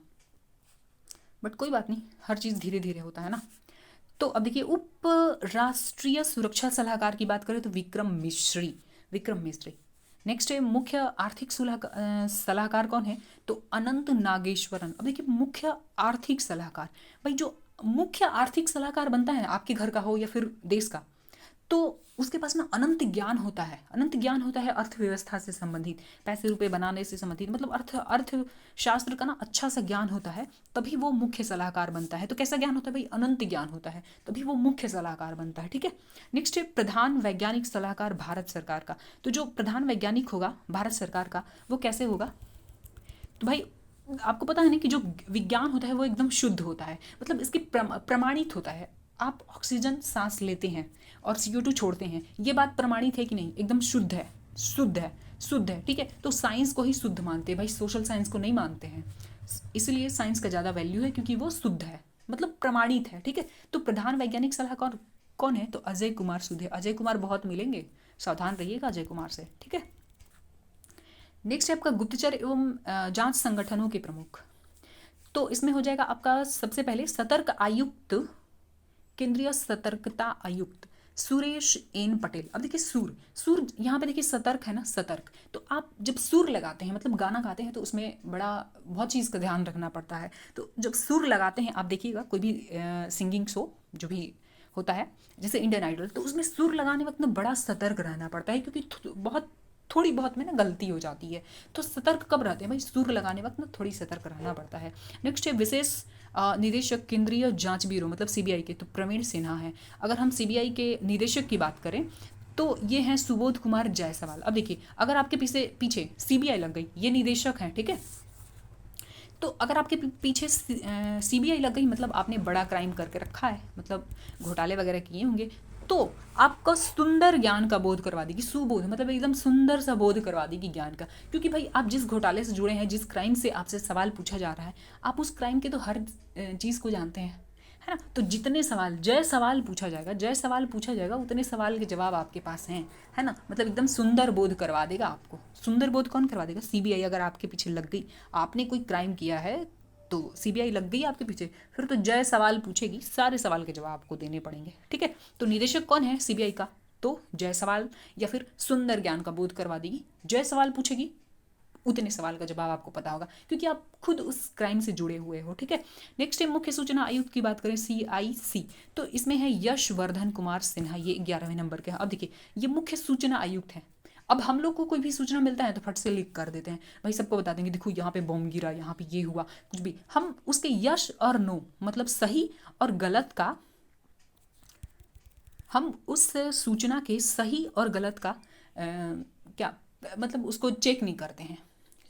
बट कोई बात नहीं, हर चीज़ धीरे धीरे होता है ना। तो अब देखिए उप राष्ट्रीय सुरक्षा सलाहकार की बात करें तो विक्रम मिश्री, विक्रम मिश्री। नेक्स्ट है मुख्य आर्थिक सलाहकार कौन है, तो अनंत नागेश्वरन। अब देखिए मुख्य आर्थिक सलाहकार, भाई जो मुख्य आर्थिक सलाहकार बनता है आपके घर का हो या फिर देश का, तो उसके पास ना अनंत ज्ञान होता है, अनंत ज्ञान होता है अर्थव्यवस्था से संबंधित, पैसे रुपए बनाने से संबंधित, मतलब अर्थशास्त्र का ना अच्छा सा ज्ञान होता है, तभी वो मुख्य सलाहकार बनता है। तो कैसा ज्ञान होता है भाई, अनंत ज्ञान होता है, तभी वो मुख्य सलाहकार बनता है, ठीक है। नेक्स्ट है प्रधान वैज्ञानिक सलाहकार भारत सरकार का। तो जो प्रधान वैज्ञानिक होगा भारत सरकार का, वो कैसे होगा, तो भाई आपको पता है ना कि जो विज्ञान होता है वो एकदम शुद्ध होता है, मतलब इसकी प्रमाणित होता है। आप ऑक्सीजन सांस लेते हैं और CO2 छोड़ते हैं, ये बात प्रमाणित है कि नहीं, एकदम शुद्ध है, शुद्ध है, शुद्ध है, ठीक है। तो साइंस को ही शुद्ध मानते हैं भाई, सोशल साइंस को नहीं मानते हैं, इसलिए साइंस का ज़्यादा वैल्यू है, क्योंकि वो शुद्ध है, मतलब प्रमाणित है, ठीक है। तो प्रधान वैज्ञानिक सलाहकार कौन है, तो अजय कुमार सूद है। अजय कुमार बहुत मिलेंगे, सावधान रहिएगा अजय कुमार से, ठीक है। नेक्स्ट है आपका गुप्तचर एवं जांच संगठनों के प्रमुख। तो इसमें हो जाएगा आपका सबसे पहले सतर्क आयुक्त, केंद्रीय सतर्कता आयुक्त सुरेश एन पटेल। अब देखिए सुर, सुर यहाँ पे देखिए सतर्क है ना, सतर्क। तो आप जब सुर लगाते हैं, मतलब गाना गाते हैं, तो उसमें बड़ा बहुत चीज़ का ध्यान रखना पड़ता है। तो जब सुर लगाते हैं, आप देखिएगा कोई भी सिंगिंग शो जो भी होता है जैसे इंडियन आइडल, तो उसमें सुर लगाने वक्त ना बड़ा सतर्क रहना पड़ता है, क्योंकि बहुत थोड़ी बहुत में ना गलती हो जाती है। तो सतर्क कब रहते हैं भाई? सुर लगाने वक्त ना थोड़ी सतर्क रहना पड़ता है। नेक्स्ट है विशेष निदेशक केंद्रीय जांच ब्यूरो मतलब सीबीआई के, तो प्रवीण सिन्हा है। अगर हम सीबीआई के निदेशक की बात करें तो ये हैं सुबोध कुमार जायसवाल। अब देखिए, अगर आपके पीछे पीछे सीबीआई लग गई, ये निदेशक हैं, ठीक है, तो अगर आपके पीछे सीबीआई लग गई मतलब आपने बड़ा क्राइम करके रखा है, मतलब घोटाले वगैरह किए होंगे, तो आपका सुंदर ज्ञान का बोध करवा देगी। सुबोध मतलब एकदम सुंदर सा बोध करवा देगी ज्ञान का, क्योंकि भाई आप जिस घोटाले से जुड़े हैं, जिस क्राइम से आपसे सवाल पूछा जा रहा है, आप उस क्राइम के तो हर चीज़ को जानते हैं, है ना। तो जितने सवाल जय सवाल पूछा जाएगा, जय सवाल पूछा जाएगा, उतने सवाल के जवाब आपके पास हैं, है ना। मतलब एकदम सुंदर बोध करवा देगा आपको। सुंदर बोध कौन करवा देगा? सीबीआई अगर आपके पीछे लग गई, आपने कोई क्राइम किया है तो सीबीआई लग गई आपके पीछे, फिर तो जय सवाल पूछेगी, सारे सवाल के जवाब आपको देने पड़ेंगे, ठीक है। तो निदेशक कौन है सीबीआई का? तो जय सवाल या फिर सुंदर ज्ञान का बोध करवा देगी। जय सवाल पूछेगी, उतने सवाल का जवाब आपको पता होगा, क्योंकि आप खुद उस क्राइम से जुड़े हुए हो, ठीक है। नेक्स्ट है मुख्य सूचना आयुक्त की बात करें, CIC, तो इसमें है यशवर्धन कुमार सिन्हा, ये 11वें नंबर के हैं। अब देखिए, ये मुख्य सूचना आयुक्त हैं। अब हम लोग को कोई भी सूचना मिलता है तो फट से लिख कर देते हैं, भाई सबको बता देंगे देखो यहाँ पे बॉम्ब गिरा, यहाँ पे ये हुआ, कुछ भी। हम उसके यश और नो मतलब सही और गलत का, हम उस सूचना के सही और गलत का क्या मतलब उसको चेक नहीं करते हैं।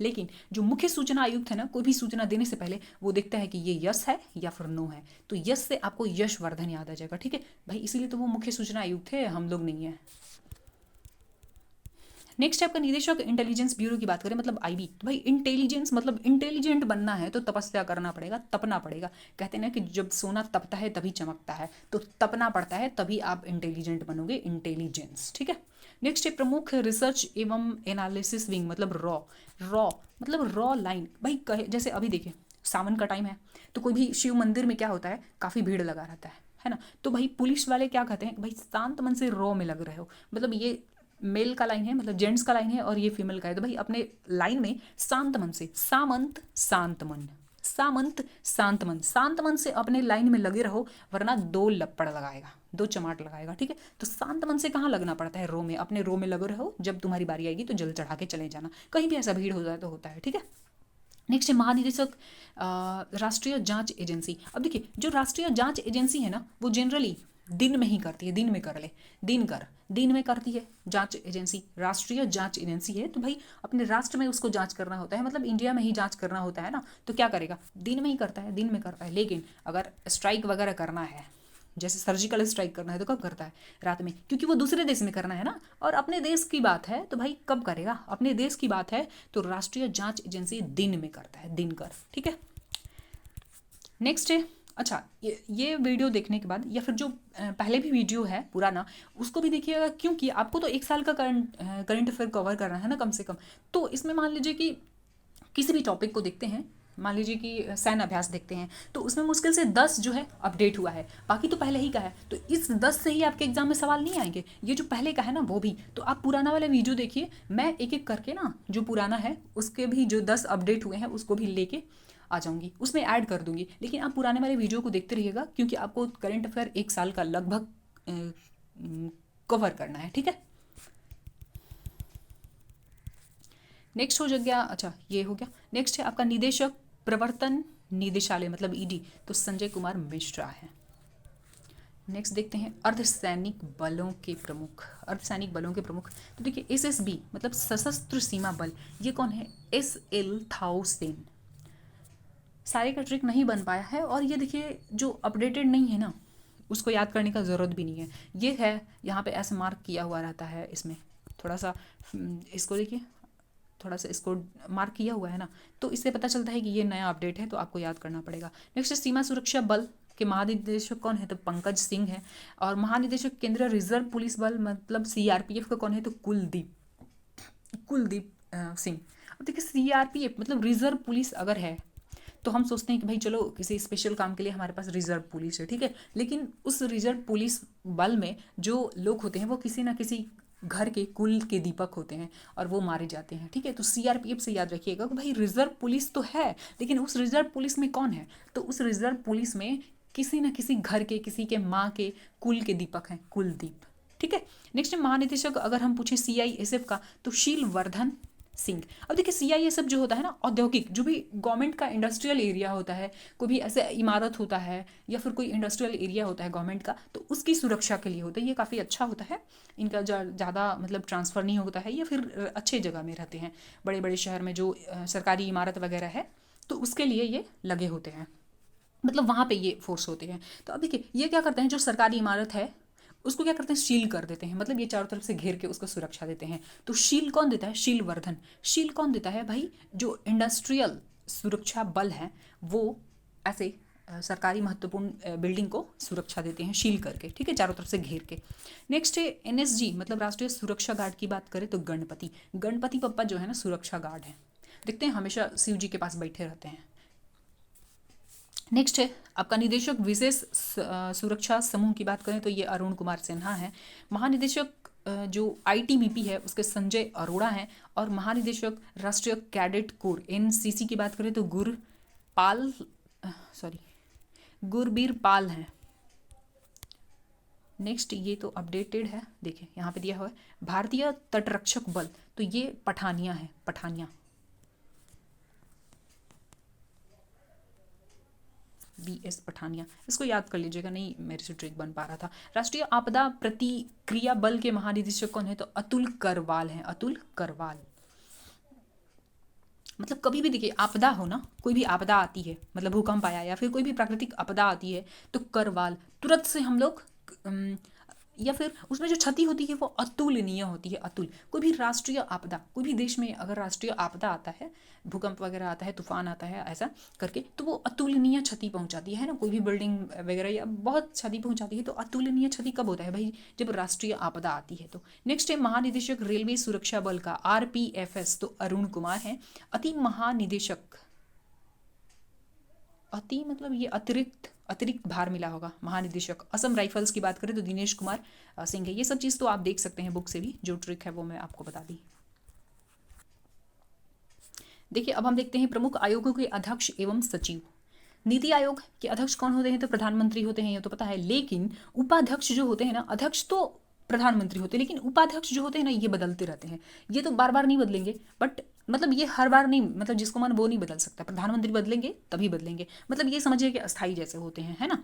लेकिन जो मुख्य सूचना आयुक्त है ना, कोई भी सूचना देने से पहले वो देखता है कि ये यस है या फिर नो है, तो यस से आपको यशवर्धन याद आ जाएगा, ठीक है भाई, इसीलिए तो वो मुख्य सूचना आयुक्त है, हम लोग नहीं है। नेक्स्ट है आपका निदेशक इंटेलिजेंस ब्यूरो की बात करें मतलब IB, तो भाई इंटेलिजेंस मतलब इंटेलिजेंट बनना है तो तपस्या करना पड़ेगा, तपना पड़ेगा। कहते हैं ना कि जब सोना तपता है तभी चमकता है, तो तपना पड़ता है तभी आप इंटेलिजेंट बनोगे, इंटेलिजेंस, ठीक है। नेक्स्ट है प्रमुख रिसर्च एवं एनालिसिस विंग मतलब रॉ। रॉ मतलब रॉ लाइन, भाई कहे जैसे अभी देखिए सावन का टाइम है, तो कोई भी शिव मंदिर में क्या होता है, काफ़ी भीड़ लगा रहता है ना। तो भाई पुलिस वाले क्या कहते हैं, भाई शांत मन से रॉ में लग रहे हो, मतलब ये मेल का लाइन है, मतलब जेंट्स का लाइन है, और ये फीमेल का है, तो भाई अपने लाइन में शांत मन से, सामंत शांत मन, सामंत शांत मन, शांत मन से अपने लाइन में लगे रहो, वरना 2 लपड़ लगाएगा, 2 चमाट लगाएगा, ठीक है। तो शांत मन से कहाँ लगना पड़ता है? रो में, अपने रो में लगे रहो, जब तुम्हारी बारी आएगी तो जल चढ़ा के चले जाना, कहीं भी ऐसा भीड़ हो जाए तो होता है, ठीक है। नेक्स्ट है महानिदेशक राष्ट्रीय जांच एजेंसी। अब देखिए, जो राष्ट्रीय जांच एजेंसी है ना, वो जनरली दिन में ही करती है, दिन में कर ले, दिन में करती है जांच एजेंसी, राष्ट्रीय जांच एजेंसी है, तो भाई अपने राष्ट्र में उसको जांच करना होता है, मतलब इंडिया में ही जांच करना होता है ना, तो क्या करेगा? दिन में ही करता है, दिन में करता है। लेकिन अगर स्ट्राइक वगैरह करना है, जैसे सर्जिकल स्ट्राइक करना है, तो कब करता है? रात में, क्योंकि वो दूसरे देश में करना है ना, और अपने देश की बात है तो भाई कब करेगा? अपने देश की बात है तो राष्ट्रीय जांच एजेंसी दिन में करता है, दिन कर, ठीक है। नेक्स्ट है, अच्छा ये वीडियो देखने के बाद या फिर जो पहले भी वीडियो है पुराना, उसको भी देखिएगा, क्योंकि आपको तो 1 साल का करंट अफेयर कवर करना है ना कम से कम। तो इसमें मान लीजिए कि किसी भी टॉपिक को देखते हैं, मान लीजिए कि सैन्य अभ्यास देखते हैं, तो उसमें मुश्किल से 10 जो है अपडेट हुआ है, बाकी तो पहले ही का है, तो इस 10 से ही आपके एग्जाम में सवाल नहीं आएंगे, ये जो पहले का है ना वो भी। तो आप पुराना वाला वीडियो देखिए, मैं एक एक करके ना जो पुराना है उसके भी जो 10 अपडेट हुए हैं उसको भी लेके आ जाऊंगी, उसमें ऐड कर दूंगी, लेकिन आप पुराने वाले वीडियो को देखते रहिएगा, क्योंकि आपको करंट अफेयर 1 साल का लगभग कवर करना है, ठीक है। नेक्स्ट हो गया, अच्छा ये हो गया। नेक्स्ट है आपका निदेशक प्रवर्तन निदेशालय मतलब ED, तो संजय कुमार मिश्रा है। नेक्स्ट देखते हैं अर्धसैनिक बलों के प्रमुख, अर्धसैनिक बलों के प्रमुख, तो देखिए SSB मतलब सशस्त्र सीमा बल, ये कौन है? SL थाउसेन। सारे का ट्रिक नहीं बन पाया है, और ये देखिए जो अपडेटेड नहीं है ना, उसको याद करने का ज़रूरत भी नहीं है, ये है यहाँ पे ऐसे मार्क किया हुआ रहता है, इसमें थोड़ा सा इसको देखिए, थोड़ा सा इसको मार्क किया हुआ है ना, तो इससे पता चलता है कि ये नया अपडेट है, तो आपको याद करना पड़ेगा। नेक्स्ट सीमा सुरक्षा बल के महानिदेशक कौन है? तो पंकज सिंह है। और महानिदेशक केंद्रीय रिजर्व पुलिस बल मतलब CRPF का कौन है? तो कुलदीप सिंह। अब देखिए CRPF मतलब रिजर्व पुलिस अगर है तो हम सोचते हैं कि भाई चलो किसी स्पेशल काम के लिए हमारे पास रिजर्व पुलिस है, ठीक है, लेकिन उस रिजर्व पुलिस बल में जो लोग होते हैं वो किसी ना किसी घर के कुल के दीपक होते हैं और वो मारे जाते हैं, ठीक है। तो CRPF से याद रखिएगा कि भाई रिजर्व पुलिस तो है, लेकिन उस रिजर्व पुलिस में कौन है? तो उस रिजर्व पुलिस में किसी न किसी घर के, किसी के माँ के कुल के दीपक हैं, कुलदीप। ठीक है। नेक्स्ट है महानिदेशक, अगर हम पूछे CISF का तो शीलवर्धन सिंह। अब देखिए CISF जो होता है ना, औद्योगिक, जो भी गवर्नमेंट का इंडस्ट्रियल एरिया होता है, कोई भी ऐसे इमारत होता है या फिर कोई इंडस्ट्रियल एरिया होता है गवर्नमेंट का, तो उसकी सुरक्षा के लिए होता है। ये काफ़ी अच्छा होता है, इनका ज़्यादा मतलब ट्रांसफ़र नहीं होता है, या फिर अच्छे जगह में रहते हैं, बड़े बड़े शहर में जो सरकारी इमारत वगैरह है, तो उसके लिए ये लगे होते हैं, मतलब वहाँ पे ये फोर्स होते हैं। तो अब देखिए ये क्या करते हैं, जो सरकारी इमारत है उसको क्या करते हैं, शील कर देते हैं, मतलब ये चारों तरफ से घेर के उसको सुरक्षा देते हैं। तो शील कौन देता है, शीलवर्धन। शील कौन देता है भाई, जो इंडस्ट्रियल सुरक्षा बल है वो ऐसे सरकारी महत्वपूर्ण बिल्डिंग को सुरक्षा देते हैं शील करके, ठीक है, चारों तरफ से घेर के। नेक्स्ट है NSG, मतलब राष्ट्रीय सुरक्षा गार्ड की बात करें तो गणपति, गणपति पप्पा जो है ना सुरक्षा गार्ड है, देखते हैं हमेशा शिव जी के पास बैठे रहते हैं। नेक्स्ट है आपका निदेशक विशेष सुरक्षा समूह की बात करें तो ये अरुण कुमार सिन्हा है। महानिदेशक जो ITBP है उसके संजय अरोड़ा हैं। और महानिदेशक राष्ट्रीय कैडेट कोर NCC की बात करें तो गुरबीर पाल हैं। नेक्स्ट ये तो अपडेटेड है, देखिए यहाँ पे दिया हुआ है भारतीय तटरक्षक बल, तो ये पठानिया है, पठानिया BS पठानिया, इसको याद कर लीजिएगा, नहीं मेरे से ट्रिक बन पा रहा था। राष्ट्रीय आपदा प्रतिक्रिया बल के महानिदेशक कौन है, तो अतुल करवाल हैं, अतुल करवाल। मतलब कभी भी देखिए आपदा हो ना, कोई भी आपदा आती है, मतलब भूकंप आया या फिर कोई भी प्राकृतिक आपदा आती है, तो करवाल तुरंत से हम लोग या फिर उसमें जो क्षति होती है वो अतुलनीय होती है, अतुल। कोई भी राष्ट्रीय आपदा, कोई भी देश में अगर राष्ट्रीय आपदा आता है, भूकंप वगैरह आता है, तूफान आता है, ऐसा करके, तो वो अतुलनीय क्षति पहुंचाती है ना, कोई भी बिल्डिंग वगैरह या बहुत क्षति पहुंचाती है। तो अतुलनीय क्षति कब होता है भाई, जब राष्ट्रीय आपदा आती है। तो नेक्स्ट है महानिदेशक रेलवे सुरक्षा बल का RPFS, तो अरुण कुमार हैं। अति महानिदेशक, अति मतलब ये अतिरिक्त भार मिला होगा, महानिदेशक असम राइफल्स की बात करें तो दिनेश कुमार सिंह है। ये सब चीज़ तो आप देख सकते हैं बुक से भी, जो ट्रिक है वो मैं आपको बता दी। देखिए अब हम देखते हैं प्रमुख आयोगों के अध्यक्ष एवं सचिव। नीति आयोग के अध्यक्ष कौन होते हैं, तो प्रधानमंत्री होते हैं, ये तो पता है। लेकिन उपाध्यक्ष जो होते हैं ना, अध्यक्ष तो प्रधानमंत्री होते हैं, लेकिन उपाध्यक्ष जो होते हैं ना ये बदलते रहते हैं। ये तो बार बार नहीं बदलेंगे, बट मतलब ये हर बार नहीं, मतलब जिसको मन वो नहीं बदल सकता। प्रधानमंत्री बदलेंगे तभी बदलेंगे, मतलब ये समझिए कि अस्थायी जैसे होते हैं, है ना।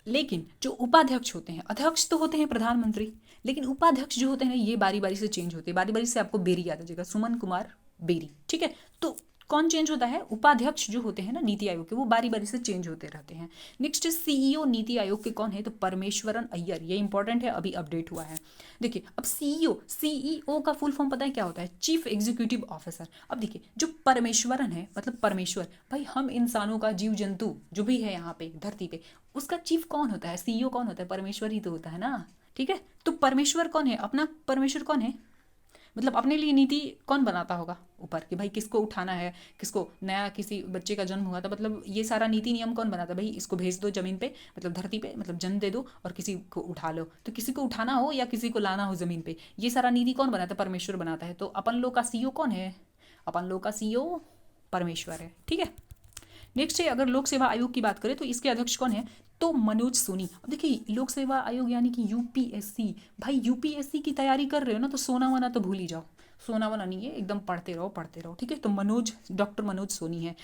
लेकिन जो उपाध्यक्ष होते हैं, अध्यक्ष तो होते हैं प्रधानमंत्री, लेकिन उपाध्यक्ष जो होते हैं ये बारी बारी से चेंज होते हैं। बारी बारी से आपको बेरी याद आ जाएगा, सुमन कुमार बेरी, ठीक है। तो कौन चेंज होता है, उपाध्यक्ष जो होते हैं ना नीति आयोग के, वो बारी बारी से चेंज होते रहते हैं। नेक्स्ट CEO नीति आयोग के कौन है, तो परमेश्वरन अय्यर, ये इंपॉर्टेंट है, अभी अपडेट हुआ है। देखिए अब CEO का फुल फॉर्म पता है क्या होता है, चीफ एग्जीक्यूटिव ऑफिसर। अब देखिए जो परमेश्वरन है मतलब परमेश्वर, भाई हम इंसानों का, जीव जंतु जो भी है यहाँ पे धरती पे, उसका चीफ कौन होता है, CEO कौन होता है, परमेश्वर ही तो होता है ना, ठीक है। तो परमेश्वर कौन है, अपना परमेश्वर कौन है, मतलब अपने लिए नीति कौन बनाता होगा ऊपर कि भाई किसको उठाना है, किसको, नया किसी बच्चे का जन्म हुआ था, मतलब ये सारा नीति नियम कौन बनाता है, भाई इसको भेज दो जमीन पे, मतलब धरती पे, मतलब जन्म दे दो और किसी को उठा लो। तो किसी को उठाना हो या किसी को लाना हो जमीन पे, ये सारा नीति कौन बनाता है, परमेश्वर बनाता है। तो अपन लोग का CEO कौन है, अपन लोग का CEO परमेश्वर है, ठीक है। नेक्स्ट है अगर लोक सेवा आयोग की बात करें तो इसके अध्यक्ष कौन है, तो मनोज सोनी। अब देखिए लोक सेवा आयोग यानी कि UPSC, भाई UPSC की तैयारी कर रहे हो ना तो सोना वना तो भूल ही जाओ, सोना वना नहीं है, एकदम पढ़ते रहो, ठीक है। तो डॉक्टर मनोज सोनी है।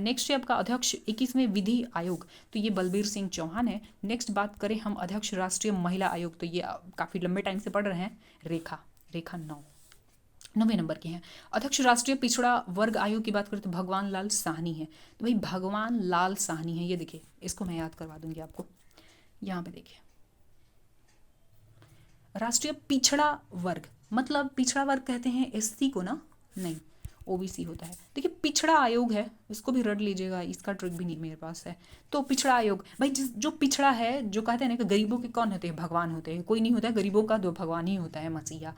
नेक्स्ट है आपका अध्यक्ष 21वें विधि आयोग, तो ये बलबीर सिंह चौहान है। नेक्स्ट बात करें हम अध्यक्ष राष्ट्रीय महिला आयोग, तो ये काफ़ी लंबे टाइम से पढ़ रहे हैं, रेखा 9वें नंबर के हैं। अध्यक्ष राष्ट्रीय पिछड़ा वर्ग आयोग की बात करें तो भगवान लाल साहनी है। तो भाई भगवान लाल साहनी है, ये देखिए इसको मैं याद करवा दूंगी आपको, यहाँ पे देखिए राष्ट्रीय पिछड़ा वर्ग, मतलब पिछड़ा वर्ग कहते हैं SC को ना, नहीं OBC होता है। देखिए पिछड़ा आयोग है, इसको भी रट लीजिएगा, इसका ट्रिक भी नहीं मेरे पास है। तो पिछड़ा आयोग भाई जो पिछड़ा है, जो कहते हैं ना कि गरीबों के कौन होते हैं, भगवान होते हैं, कोई नहीं होता है गरीबों का, दो भगवान ही होता है, मसीहा।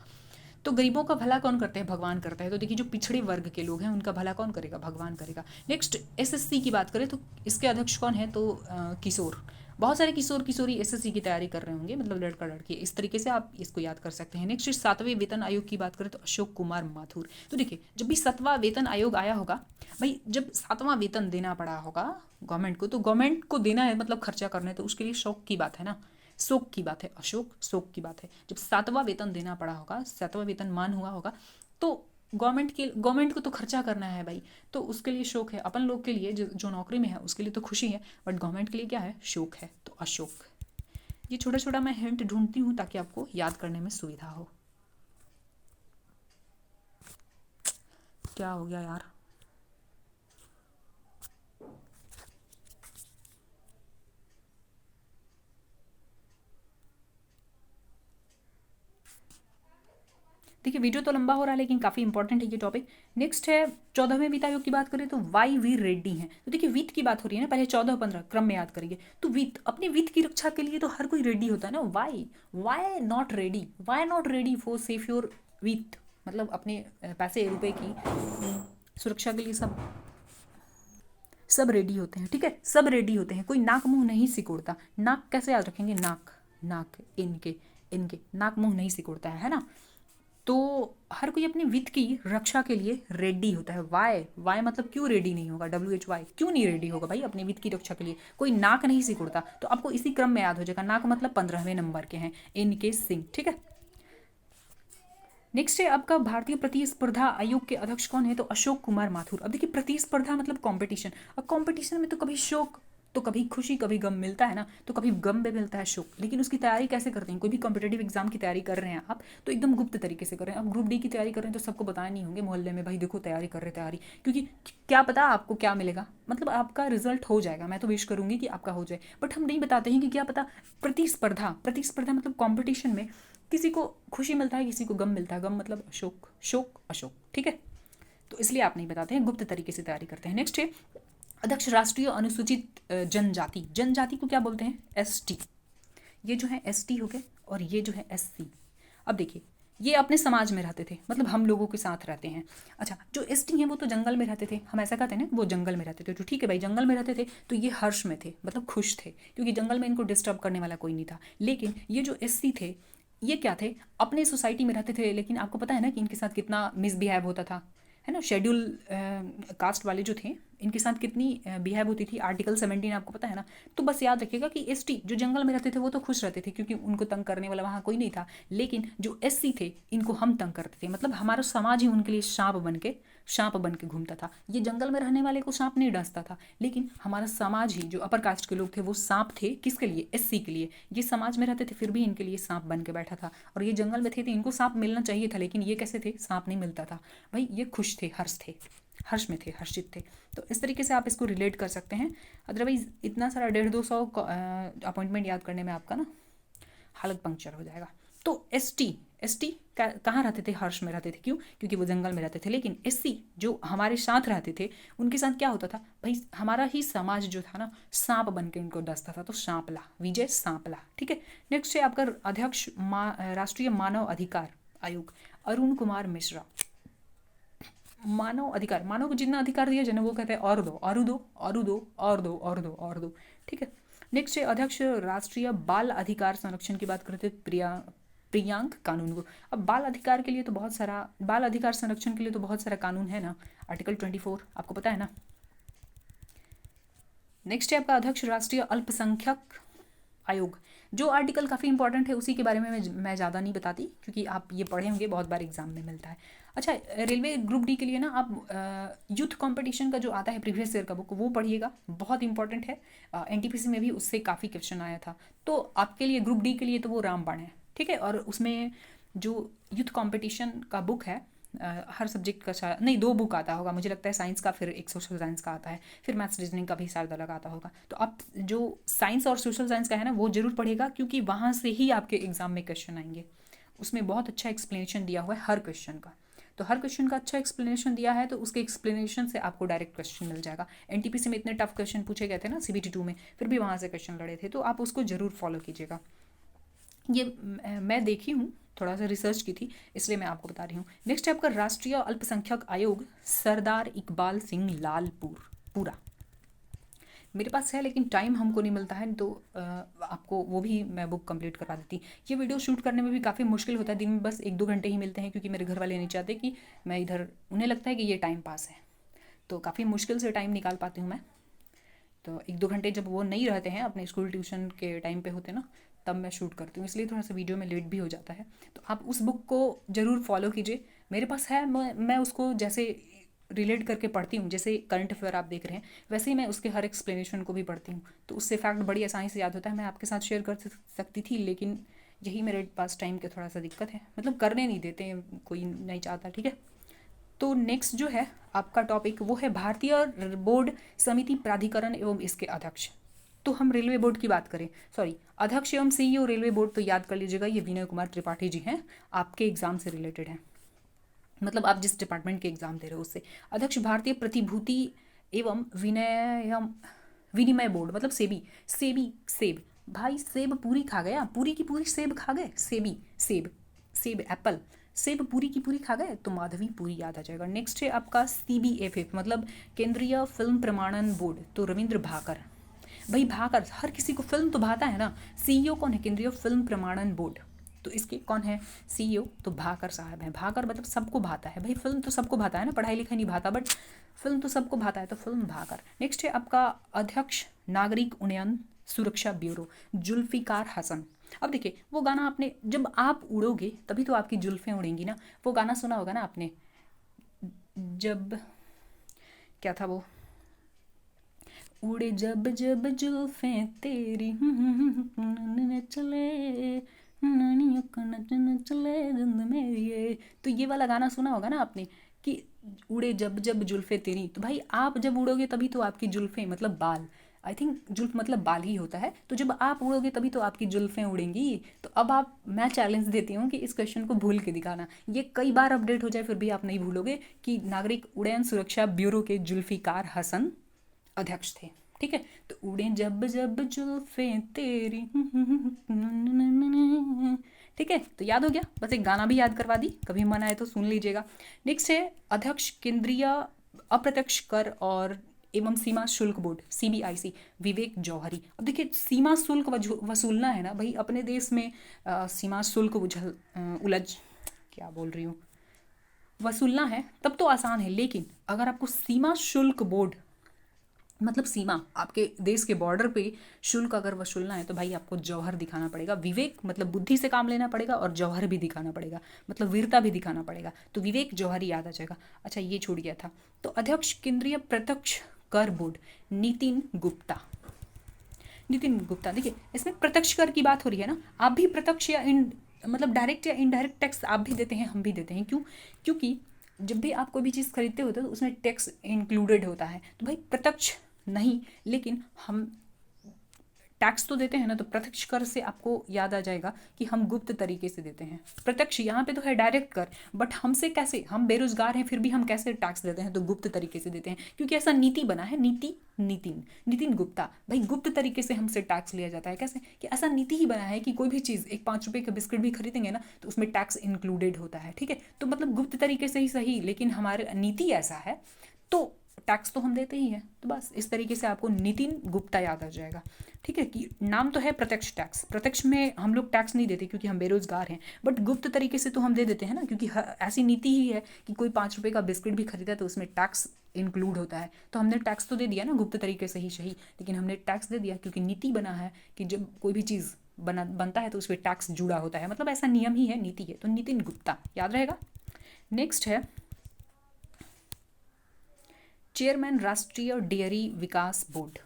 तो गरीबों का भला कौन करते हैं, भगवान करता है। तो देखिए जो पिछड़े वर्ग के लोग हैं उनका भला कौन करेगा, भगवान करेगा। नेक्स्ट SSC की बात करें तो इसके अध्यक्ष कौन है, तो किशोर, बहुत सारे किशोर किशोरी एसएससी की तैयारी कर रहे होंगे, मतलब लड़का लड़की, इस तरीके से आप इसको याद कर सकते हैं। नेक्स्ट 7वें वेतन आयोग की बात करें तो अशोक कुमार माथुर। तो देखिए जब भी 7वां वेतन आयोग आया होगा भाई, जब 7वां वेतन देना पड़ा होगा गवर्नमेंट को, तो गवर्नमेंट को देना है मतलब खर्चा करना है, तो उसके लिए शौक की बात है ना, शोक की बात है, अशोक शोक की बात है। जब 7वां वेतन देना पड़ा होगा, 7वां वेतन मान हुआ होगा, तो गवर्नमेंट को तो खर्चा करना है भाई, तो उसके लिए शोक है। अपन लोग के लिए जो नौकरी में है उसके लिए तो खुशी है, बट गवर्नमेंट के लिए क्या है, शोक है, तो अशोक। ये छोटा छोटा मैं हिंट ढूंढती हूँ ताकि आपको याद करने में सुविधा हो। क्या हो गया यार, देखिए वीडियो तो लंबा हो रहा है लेकिन काफ़ी इंपॉर्टेंट है ये टॉपिक। नेक्स्ट है 14वें वित्त आयोग की बात करें तो वाई वी रेड्डी हैं। तो देखिए वित्त की बात हो रही है ना, पहले 14 15 क्रम में याद करेंगे। तो वित्त, अपने वित्त की रक्षा के लिए तो हर कोई रेडी होता है ना, why why not ready, why not ready for safe your वित्त, मतलब अपने पैसे रुपए की सुरक्षा के लिए सब रेडी होते हैं, ठीक है, सब रेडी होते हैं, कोई नाक मुंह नहीं सिकोड़ता। नाक कैसे याद रखेंगे, नाक नाक इनके इनके नाक मुंह नहीं सिकोड़ता है ना। तो हर कोई अपने वित्त की रक्षा के लिए रेडी होता है। वाई वाई मतलब क्यों रेडी नहीं होगा, WHY, क्यों नहीं रेडी होगा भाई अपने वित्त की रक्षा के लिए, कोई नाक नहीं सिकुड़ता। तो आपको इसी क्रम में याद हो जाएगा, नाक मतलब 15वें नंबर के हैं इनके सिंह, ठीक है। नेक्स्ट है आपका भारतीय प्रतिस्पर्धा आयोग के अध्यक्ष कौन है, तो अशोक कुमार माथुर। अब देखिए प्रतिस्पर्धा मतलब कंपटीशन, और कंपटीशन में तो कभी शोक तो कभी खुशी कभी गम मिलता है ना, तो कभी गम में मिलता है शोक। लेकिन उसकी तैयारी कैसे करते हैं, कोई भी कॉम्पिटेटिव एग्जाम की तैयारी कर रहे हैं आप तो एकदम गुप्त तरीके से कर रहे हैं। आप ग्रुप डी की तैयारी कर रहे हैं तो सबको बताया नहीं होंगे मोहल्ले में, भाई देखो तैयारी कर रहे तैयारी, क्योंकि क्या पता आपको क्या मिलेगा, मतलब आपका रिजल्ट हो जाएगा, मैं तो विश करूंगी कि आपका हो जाए, बट हम नहीं बताते हैं कि क्या पता। प्रतिस्पर्धा, प्रतिस्पर्धा मतलब कॉम्पिटिशन में किसी को खुशी मिलता है किसी को गम मिलता है, गम मतलब अशोक, शोक अशोक, ठीक है। तो इसलिए आप नहीं बताते हैं, गुप्त तरीके से तैयारी करते हैं। नेक्स्ट है अध्यक्ष राष्ट्रीय अनुसूचित जनजाति, जनजाति को क्या बोलते हैं, ST। ये जो है ST हो गए और ये जो है SC। अब देखिए ये अपने समाज में रहते थे, मतलब हम लोगों के साथ रहते हैं। अच्छा जो ST हैं वो तो जंगल में रहते थे, हम ऐसा कहते हैं ना वो जंगल में रहते थे, तो ठीक है भाई जंगल में रहते थे तो ये हर्ष में थे, मतलब खुश थे, क्योंकि जंगल में इनको डिस्टर्ब करने वाला कोई नहीं था। लेकिन ये जो SC थे ये क्या थे, अपने सोसाइटी में रहते थे, लेकिन आपको पता है ना कि इनके साथ कितना मिसबिहेव होता था, है ना। शेड्यूल कास्ट वाले जो थे इनके साथ कितनी बिहेव होती थी, आर्टिकल 17 आपको पता है ना। तो बस याद रखिएगा कि ST जो जंगल में रहते थे वो तो खुश रहते थे क्योंकि उनको तंग करने वाला वहाँ कोई नहीं था, लेकिन जो SC थे इनको हम तंग करते थे, मतलब हमारा समाज ही उनके लिए सांप बन के घूमता था। ये जंगल में रहने वाले को सांप नहीं डसता था, लेकिन हमारा समाज ही जो अपर कास्ट के लोग थे वो सांप थे, किसके लिए, SC के लिए। ये समाज में रहते थे फिर भी इनके लिए सांप बन के बैठा था, और ये जंगल में थे तो इनको सांप मिलना चाहिए था, लेकिन ये कैसे थे, सांप नहीं मिलता था भाई, ये खुश थे, हर्ष में थे, हर्षित थे। तो इस तरीके से आप इसको रिलेट कर सकते हैं। अदरवाइज इतना सारा 150-200 अपॉइंटमेंट याद करने में आपका ना हालत पंक्चर हो जाएगा। तो ST कहाँ रहते थे, हर्ष में रहते थे, क्यों, क्योंकि वो जंगल में रहते थे। लेकिन SC जो हमारे साथ रहते थे उनके साथ क्या होता था भाई, हमारा ही समाज जो था ना सांप बन के उनको डसता था, तो सांपला, विजय सांपला, ठीक है। नेक्स्ट है आपका अध्यक्ष राष्ट्रीय मानव अधिकार आयोग अरुण कुमार मिश्रा। मानव अधिकार, मानव को जितना अधिकार दिया जाए वो कहते हैं और दो और दो और दो और दो और दो और दो, ठीक है। नेक्स्ट है अध्यक्ष राष्ट्रीय बाल अधिकार संरक्षण की बात करते हैं प्रियांक कानून को। अब बाल अधिकार के लिए तो बहुत सारा, बाल अधिकार संरक्षण के लिए तो बहुत सारा कानून है ना, आर्टिकल 24 आपको पता है ना। नेक्स्ट है आपका अध्यक्ष राष्ट्रीय अल्पसंख्यक आयोग। जो आर्टिकल काफ़ी इंपॉर्टेंट है उसी के बारे में मैं ज़्यादा नहीं बताती क्योंकि आप ये पढ़े होंगे, बहुत बार एग्जाम में मिलता है। अच्छा रेलवे ग्रुप डी के लिए ना आप यूथ कंपटीशन का जो आता है प्रीवियस ईयर का बुक वो पढ़िएगा, बहुत इंपॉर्टेंट है। NTPC में भी उससे काफ़ी क्वेश्चन आया था, तो आपके लिए ग्रुप डी के लिए तो वो रामबाण है, ठीक है। और उसमें जो यूथ कंपटीशन का बुक है हर सब्जेक्ट का शायद नहीं 2 बुक आता होगा मुझे लगता है, साइंस का, फिर एक सोशल साइंस का आता है, फिर मैथ्स रीजनिंग का भी शायद अलग आता होगा। तो आप जो साइंस और सोशल साइंस का है ना वो जरूर पढ़ेगा, क्योंकि वहाँ से ही आपके एग्जाम में क्वेश्चन आएंगे। उसमें बहुत अच्छा एक्सप्लेनेशन दिया हुआ है हर क्वेश्चन का, तो हर क्वेश्चन का अच्छा एक्सप्लेनेशन दिया है, तो उसके एक्सप्लेनेशन से आपको डायरेक्ट क्वेश्चन मिल जाएगा। NTPC में इतने टफ क्वेश्चन पूछे गए थे ना CBT 2 में, फिर भी वहाँ से क्वेश्चन लड़े थे, तो आप उसको जरूर फॉलो कीजिएगा। ये मैं देखी हूँ, थोड़ा सा रिसर्च की थी इसलिए मैं आपको बता रही हूँ। नेक्स्ट है आपका राष्ट्रीय अल्पसंख्यक आयोग सरदार इकबाल सिंह लालपुर पूरा। मेरे पास है लेकिन टाइम हमको नहीं मिलता है, तो आपको वो भी मैं बुक कंप्लीट करवा देती। ये वीडियो शूट करने में भी काफ़ी मुश्किल होता है, दिन में बस 1-2 घंटे ही मिलते हैं क्योंकि मेरे घर वाले नहीं चाहते कि मैं इधर, उन्हें लगता है कि ये टाइम पास है, तो काफ़ी मुश्किल से टाइम निकाल पाती हूँ मैं। तो 1-2 घंटे जब वो नहीं रहते हैं, अपने स्कूल ट्यूशन के टाइम पे होते ना, तब मैं शूट करती हूँ, इसलिए थोड़ा सा वीडियो में लेट भी हो जाता है। तो आप उस बुक को ज़रूर फॉलो कीजिए, मेरे पास है, मैं उसको जैसे रिलेट करके पढ़ती हूँ, जैसे करंट अफेयर आप देख रहे हैं वैसे ही मैं उसके हर एक्सप्लेनेशन को भी पढ़ती हूँ, तो उससे फैक्ट बड़ी आसानी से याद होता है। मैं आपके साथ शेयर कर सकती थी, लेकिन यही मेरे पास टाइम की थोड़ा सा दिक्कत है, मतलब करने नहीं देते हैं, कोई नहीं चाहता, ठीक है। तो नेक्स्ट जो है आपका टॉपिक वो है भारतीय बोर्ड समिति प्राधिकरण एवं इसके अध्यक्ष। तो हम रेलवे बोर्ड की बात करें, सॉरी, अध्यक्ष एवं सीईओ रेलवे बोर्ड, तो याद कर लीजिएगा ये विनय कुमार त्रिपाठी जी हैं, आपके एग्जाम से रिलेटेड है, मतलब आप जिस डिपार्टमेंट के एग्जाम दे रहे हो उससे। अध्यक्ष भारतीय प्रतिभूति एवं विनिमय बोर्ड, मतलब सेबी, सेब, भाई सेब पूरी खा गया, पूरी की पूरी सेब खा गए, सेब एप्पल, सेब पूरी की पूरी खा गए, तो माधवी पूरी याद आ जाएगा। नेक्स्ट है आपका CBFF, मतलब केंद्रीय फिल्म प्रमाणन बोर्ड, तो रविंद्र भाकर, भाई भाकर, हर किसी को फिल्म तो भाता है ना। सीईओ कौन है, केंद्रीय फिल्म प्रमाणन बोर्ड, तो इसके कौन है सीईओ, तो भाकर साहब हैं। भाकर मतलब सबको भाता है, भाई फिल्म तो सबको भाता है ना, पढ़ाई लिखाई नहीं भाता, बट फिल्म तो सबको भाता है, तो फिल्म भाकर। नेक्स्ट है आपका अध्यक्ष नागरिक उन्नयन सुरक्षा ब्यूरो, जुल्फिकार हसन। अब देखिए वो गाना आपने, जब आप उड़ोगे तभी तो आपकी जुल्फें उड़ेंगी ना, वो गाना सुना होगा ना आपने, जब, क्या था वो, उड़े जब जब जुल्फें तेरी नचने चले, नानियों का नचने चले जिंद मेरी ये, तो ये वाला गाना सुना होगा ना आपने कि उड़े जब जब जुल्फें तेरी। तो भाई आप जब उड़ोगे तभी तो आपकी जुल्फें, मतलब बाल, आई थिंक जुल्फ मतलब बाल ही होता है, तो जब आप उड़ोगे तभी तो आपकी जुल्फें उड़ेंगी। तो अब आप, मैं चैलेंज देती हूँ कि इस क्वेश्चन को भूल के दिखाना, ये कई बार अपडेट हो जाए फिर भी आप नहीं भूलोगे कि नागरिक उड्डयन सुरक्षा ब्यूरो के जुल्फिकार हसन अध्यक्ष थे, ठीक है। तो उड़े जब जब जुल्फे तेरी, ठीक है, तो याद हो गया, बस एक गाना भी याद करवा दी, कभी मन आए तो सुन लीजिएगा। नेक्स्ट है अध्यक्ष केंद्रीय अप्रत्यक्ष कर और एवं सीमा शुल्क बोर्ड, CBIC, विवेक जौहरी। अब देखिए सीमा शुल्क वसूलना है ना भाई अपने देश में, सीमा शुल्क उलझ, क्या बोल रही हूँ, वसूलना है तब तो आसान है, लेकिन अगर आपको सीमा शुल्क बोर्ड, मतलब सीमा, आपके देश के बॉर्डर पे शुल्क अगर वसूलना है तो भाई आपको जौहर दिखाना पड़ेगा, विवेक मतलब बुद्धि से काम लेना पड़ेगा, और जौहर भी दिखाना पड़ेगा, मतलब वीरता भी दिखाना पड़ेगा, तो विवेक जौहरी याद आ जाएगा। अच्छा ये छूट गया था। तो अध्यक्ष केंद्रीय प्रत्यक्ष कर बोर्ड, नितिन गुप्ता, नितिन गुप्ता। देखिए इसमें प्रत्यक्ष कर की बात हो रही है ना, आप भी प्रत्यक्ष या मतलब डायरेक्ट या इनडायरेक्ट टैक्स आप भी देते हैं, हम भी देते हैं, क्यों, क्योंकि जब भी आप कोई भी चीज़ खरीदते होते हो तो उसमें टैक्स इंक्लूडेड होता है, तो भाई प्रत्यक्ष नहीं, लेकिन हम टैक्स तो देते हैं ना, तो प्रत्यक्ष कर से आपको याद आ जाएगा कि हम गुप्त तरीके से देते हैं। प्रत्यक्ष यहाँ पे तो है डायरेक्ट कर, बट हमसे कैसे, हम बेरोजगार हैं फिर भी हम कैसे टैक्स देते हैं, तो गुप्त तरीके से देते हैं, क्योंकि ऐसा नीति बना है, नीति, नितिन गुप्ता, भाई गुप्त तरीके से हमसे टैक्स लिया जाता है, कैसे, कि ऐसा नीति ही बना है कि कोई भी चीज़, एक 5 रुपये का बिस्किट भी खरीदेंगे ना तो उसमें टैक्स इंक्लूडेड होता है, ठीक है। तो मतलब गुप्त तरीके से ही सही, लेकिन हमारे नीति ऐसा है तो टैक्स तो हम देते ही हैं, तो बस इस तरीके से आपको नितिन गुप्ता याद आ जाएगा, ठीक है। कि नाम तो है प्रत्यक्ष टैक्स, प्रत्यक्ष में हम लोग टैक्स नहीं देते क्योंकि हम बेरोजगार हैं, बट गुप्त तरीके से तो हम दे देते हैं ना, क्योंकि ऐसी नीति ही है कि कोई 5 रुपये का बिस्किट भी खरीदा तो उसमें टैक्स इंक्लूड होता है, तो हमने टैक्स तो दे दिया ना गुप्त तरीके से ही सही, लेकिन हमने टैक्स दे दिया क्योंकि नीति बना है कि जब कोई भी चीज़ बनता है तो उसमें टैक्स जुड़ा होता है, मतलब ऐसा नियम ही है, नीति है, तो नितिन गुप्ता याद रहेगा। नेक्स्ट है चेयरमैन राष्ट्रीय डेयरी विकास बोर्ड,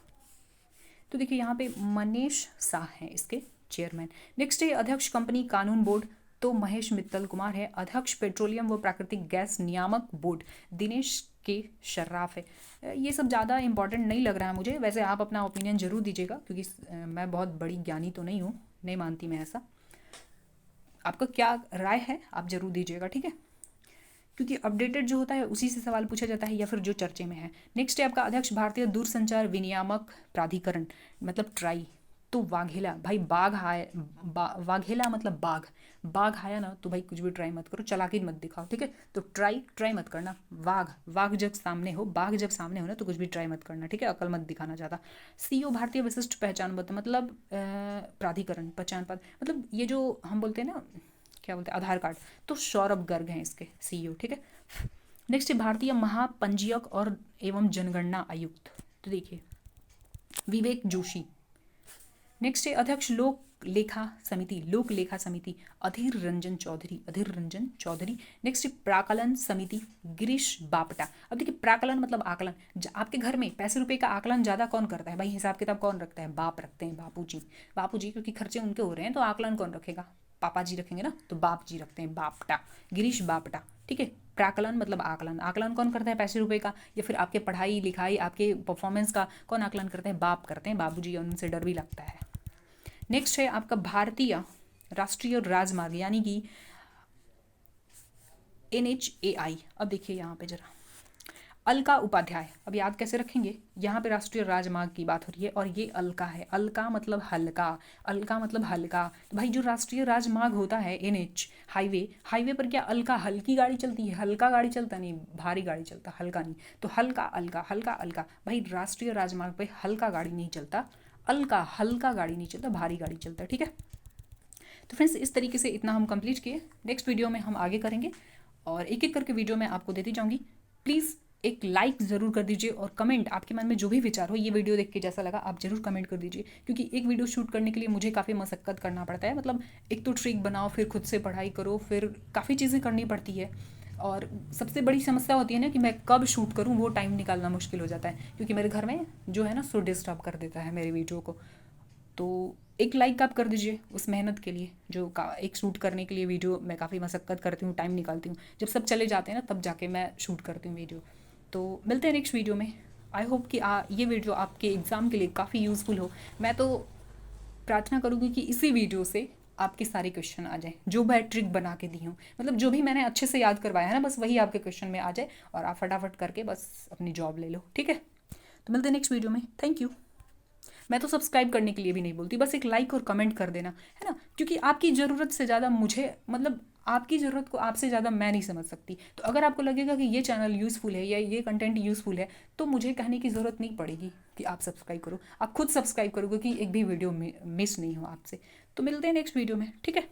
तो देखिए यहाँ पे मनीष शाह हैं इसके चेयरमैन। नेक्स्ट है अध्यक्ष कंपनी कानून बोर्ड, तो महेश मित्तल कुमार है। अध्यक्ष पेट्रोलियम व प्राकृतिक गैस नियामक बोर्ड, दिनेश के शर्राफ है। ये सब ज़्यादा इंपॉर्टेंट नहीं लग रहा है मुझे, वैसे आप अपना ओपिनियन जरूर दीजिएगा, क्योंकि मैं बहुत बड़ी ज्ञानी तो नहीं हूँ, नहीं मानती मैं ऐसा, आपका क्या राय है आप जरूर दीजिएगा, ठीक है, क्योंकि अपडेटेड जो होता है उसी से सवाल पूछा जाता है या फिर जो चर्चे में है। नेक्स्ट है आपका अध्यक्ष भारतीय दूरसंचार विनियामक प्राधिकरण, मतलब ट्राई, तो वाघेला भाई, बाघ आया, वाघेला मतलब बाघ, बाघ आया ना तो भाई कुछ भी ट्राई मत करो, चालाकी मत दिखाओ, ठीक है। तो ट्राई मत करना। वाघ, वाघ जब सामने हो, बाघ जब सामने हो ना तो कुछ भी ट्राई मत करना, ठीक है, अकल मत दिखाना ज़्यादा। सीओ भारतीय विशिष्ट पहचान पत्र मतलब प्राधिकरण, पहचान पत्र मतलब ये जो हम बोलते हैं ना, क्या बोलते हैं, आधार कार्ड, तो सौरभ गर्ग हैं इसके सीईओ, ठीक है। नेक्स्ट है भारतीय महापंजीयक और एवं जनगणना आयुक्त, तो देखिए विवेक जोशी। नेक्स्ट है अध्यक्ष लोक लेखा समिति अधीर रंजन चौधरी। नेक्स्ट है प्राकलन समिति गिरीश बापटा। अब देखिए प्राकलन मतलब आकलन, आपके घर में पैसे रुपए का आकलन ज़्यादा कौन करता है भाई, हिसाब किताब कौन रखता है, बाप रखते हैं, बापू जी क्योंकि खर्चे उनके हो रहे हैं, तो आकलन कौन रखेगा, पापा जी रखेंगे ना, तो बाप जी रखते हैं, बापटा, गिरीश बापटा, ठीक है। प्राकलन मतलब आकलन, आकलन कौन करता है पैसे रुपए का, या फिर आपके पढ़ाई लिखाई आपके परफॉर्मेंस का कौन आकलन करते हैं, बाप करते हैं, बाबू जी, उनसे डर भी लगता है। नेक्स्ट है आपका भारतीय राष्ट्रीय राजमार्ग यानी कि NHAI। अब देखिए यहाँ पे जरा अलका उपाध्याय, अब याद कैसे रखेंगे, यहाँ पे राष्ट्रीय राजमार्ग की बात हो रही है और ये अलका है, अलका मतलब हल्का, अलका मतलब हल्का, तो भाई जो राष्ट्रीय राजमार्ग होता है NH हाईवे पर क्या अलका हल्की गाड़ी चलती है, हल्का गाड़ी चलता नहीं, भारी गाड़ी चलता, हल्का नहीं, तो हल्का अलका भाई राष्ट्रीय राजमार्ग पे हल्का गाड़ी नहीं चलता, हल्का गाड़ी नहीं चलता, भारी गाड़ी चलता है, ठीक है। तो फ्रेंड्स इस तरीके से इतना हम कंप्लीट किए, नेक्स्ट वीडियो में हम आगे करेंगे और एक एक करके वीडियो मैं आपको देती जाऊंगी। प्लीज़ एक लाइक ज़रूर कर दीजिए और कमेंट, आपके मन में जो भी विचार हो ये वीडियो देख के जैसा लगा आप ज़रूर कमेंट कर दीजिए, क्योंकि एक वीडियो शूट करने के लिए मुझे काफ़ी मशक्कत करना पड़ता है, मतलब एक तो ट्रिक बनाओ, फिर खुद से पढ़ाई करो, फिर काफ़ी चीज़ें करनी पड़ती है, और सबसे बड़ी समस्या होती है ना कि मैं कब शूट करूँ, वो टाइम निकालना मुश्किल हो जाता है, क्योंकि मेरे घर में जो है ना सो डिस्टर्ब कर देता है मेरे वीडियो को। तो एक लाइक आप कर दीजिए उस मेहनत के लिए, जो एक शूट करने के लिए वीडियो मैं काफ़ी मशक्कत करती हूँ, टाइम निकालती हूँ, जब सब चले जाते हैं ना तब जाके मैं शूट करती हूँ वीडियो। तो मिलते हैं नेक्स्ट वीडियो में। आई होप कि ये वीडियो आपके एग्ज़ाम के लिए काफ़ी यूज़फुल हो। मैं तो प्रार्थना करूँगी कि इसी वीडियो से आपके सारे क्वेश्चन आ जाए, जो मैं ट्रिक बना के दी हूँ, मतलब जो भी मैंने अच्छे से याद करवाया है ना, बस वही आपके क्वेश्चन में आ जाए और आप फटाफट करके बस अपनी जॉब ले लो, ठीक है। तो मिलते हैं नेक्स्ट वीडियो में, थैंक यू। मैं तो सब्सक्राइब करने के लिए भी नहीं बोलती, बस एक लाइक और कमेंट कर देना, है ना, क्योंकि आपकी ज़रूरत से ज़्यादा मुझे, मतलब आपकी ज़रूरत को आपसे ज़्यादा मैं नहीं समझ सकती। तो अगर आपको लगेगा कि ये चैनल यूज़फुल है या ये कंटेंट यूज़फुल है, तो मुझे कहने की ज़रूरत नहीं पड़ेगी कि आप सब्सक्राइब करो, आप खुद सब्सक्राइब करोगे कि एक भी वीडियो मिस नहीं हो आपसे। तो मिलते हैं नेक्स्ट वीडियो में, ठीक है।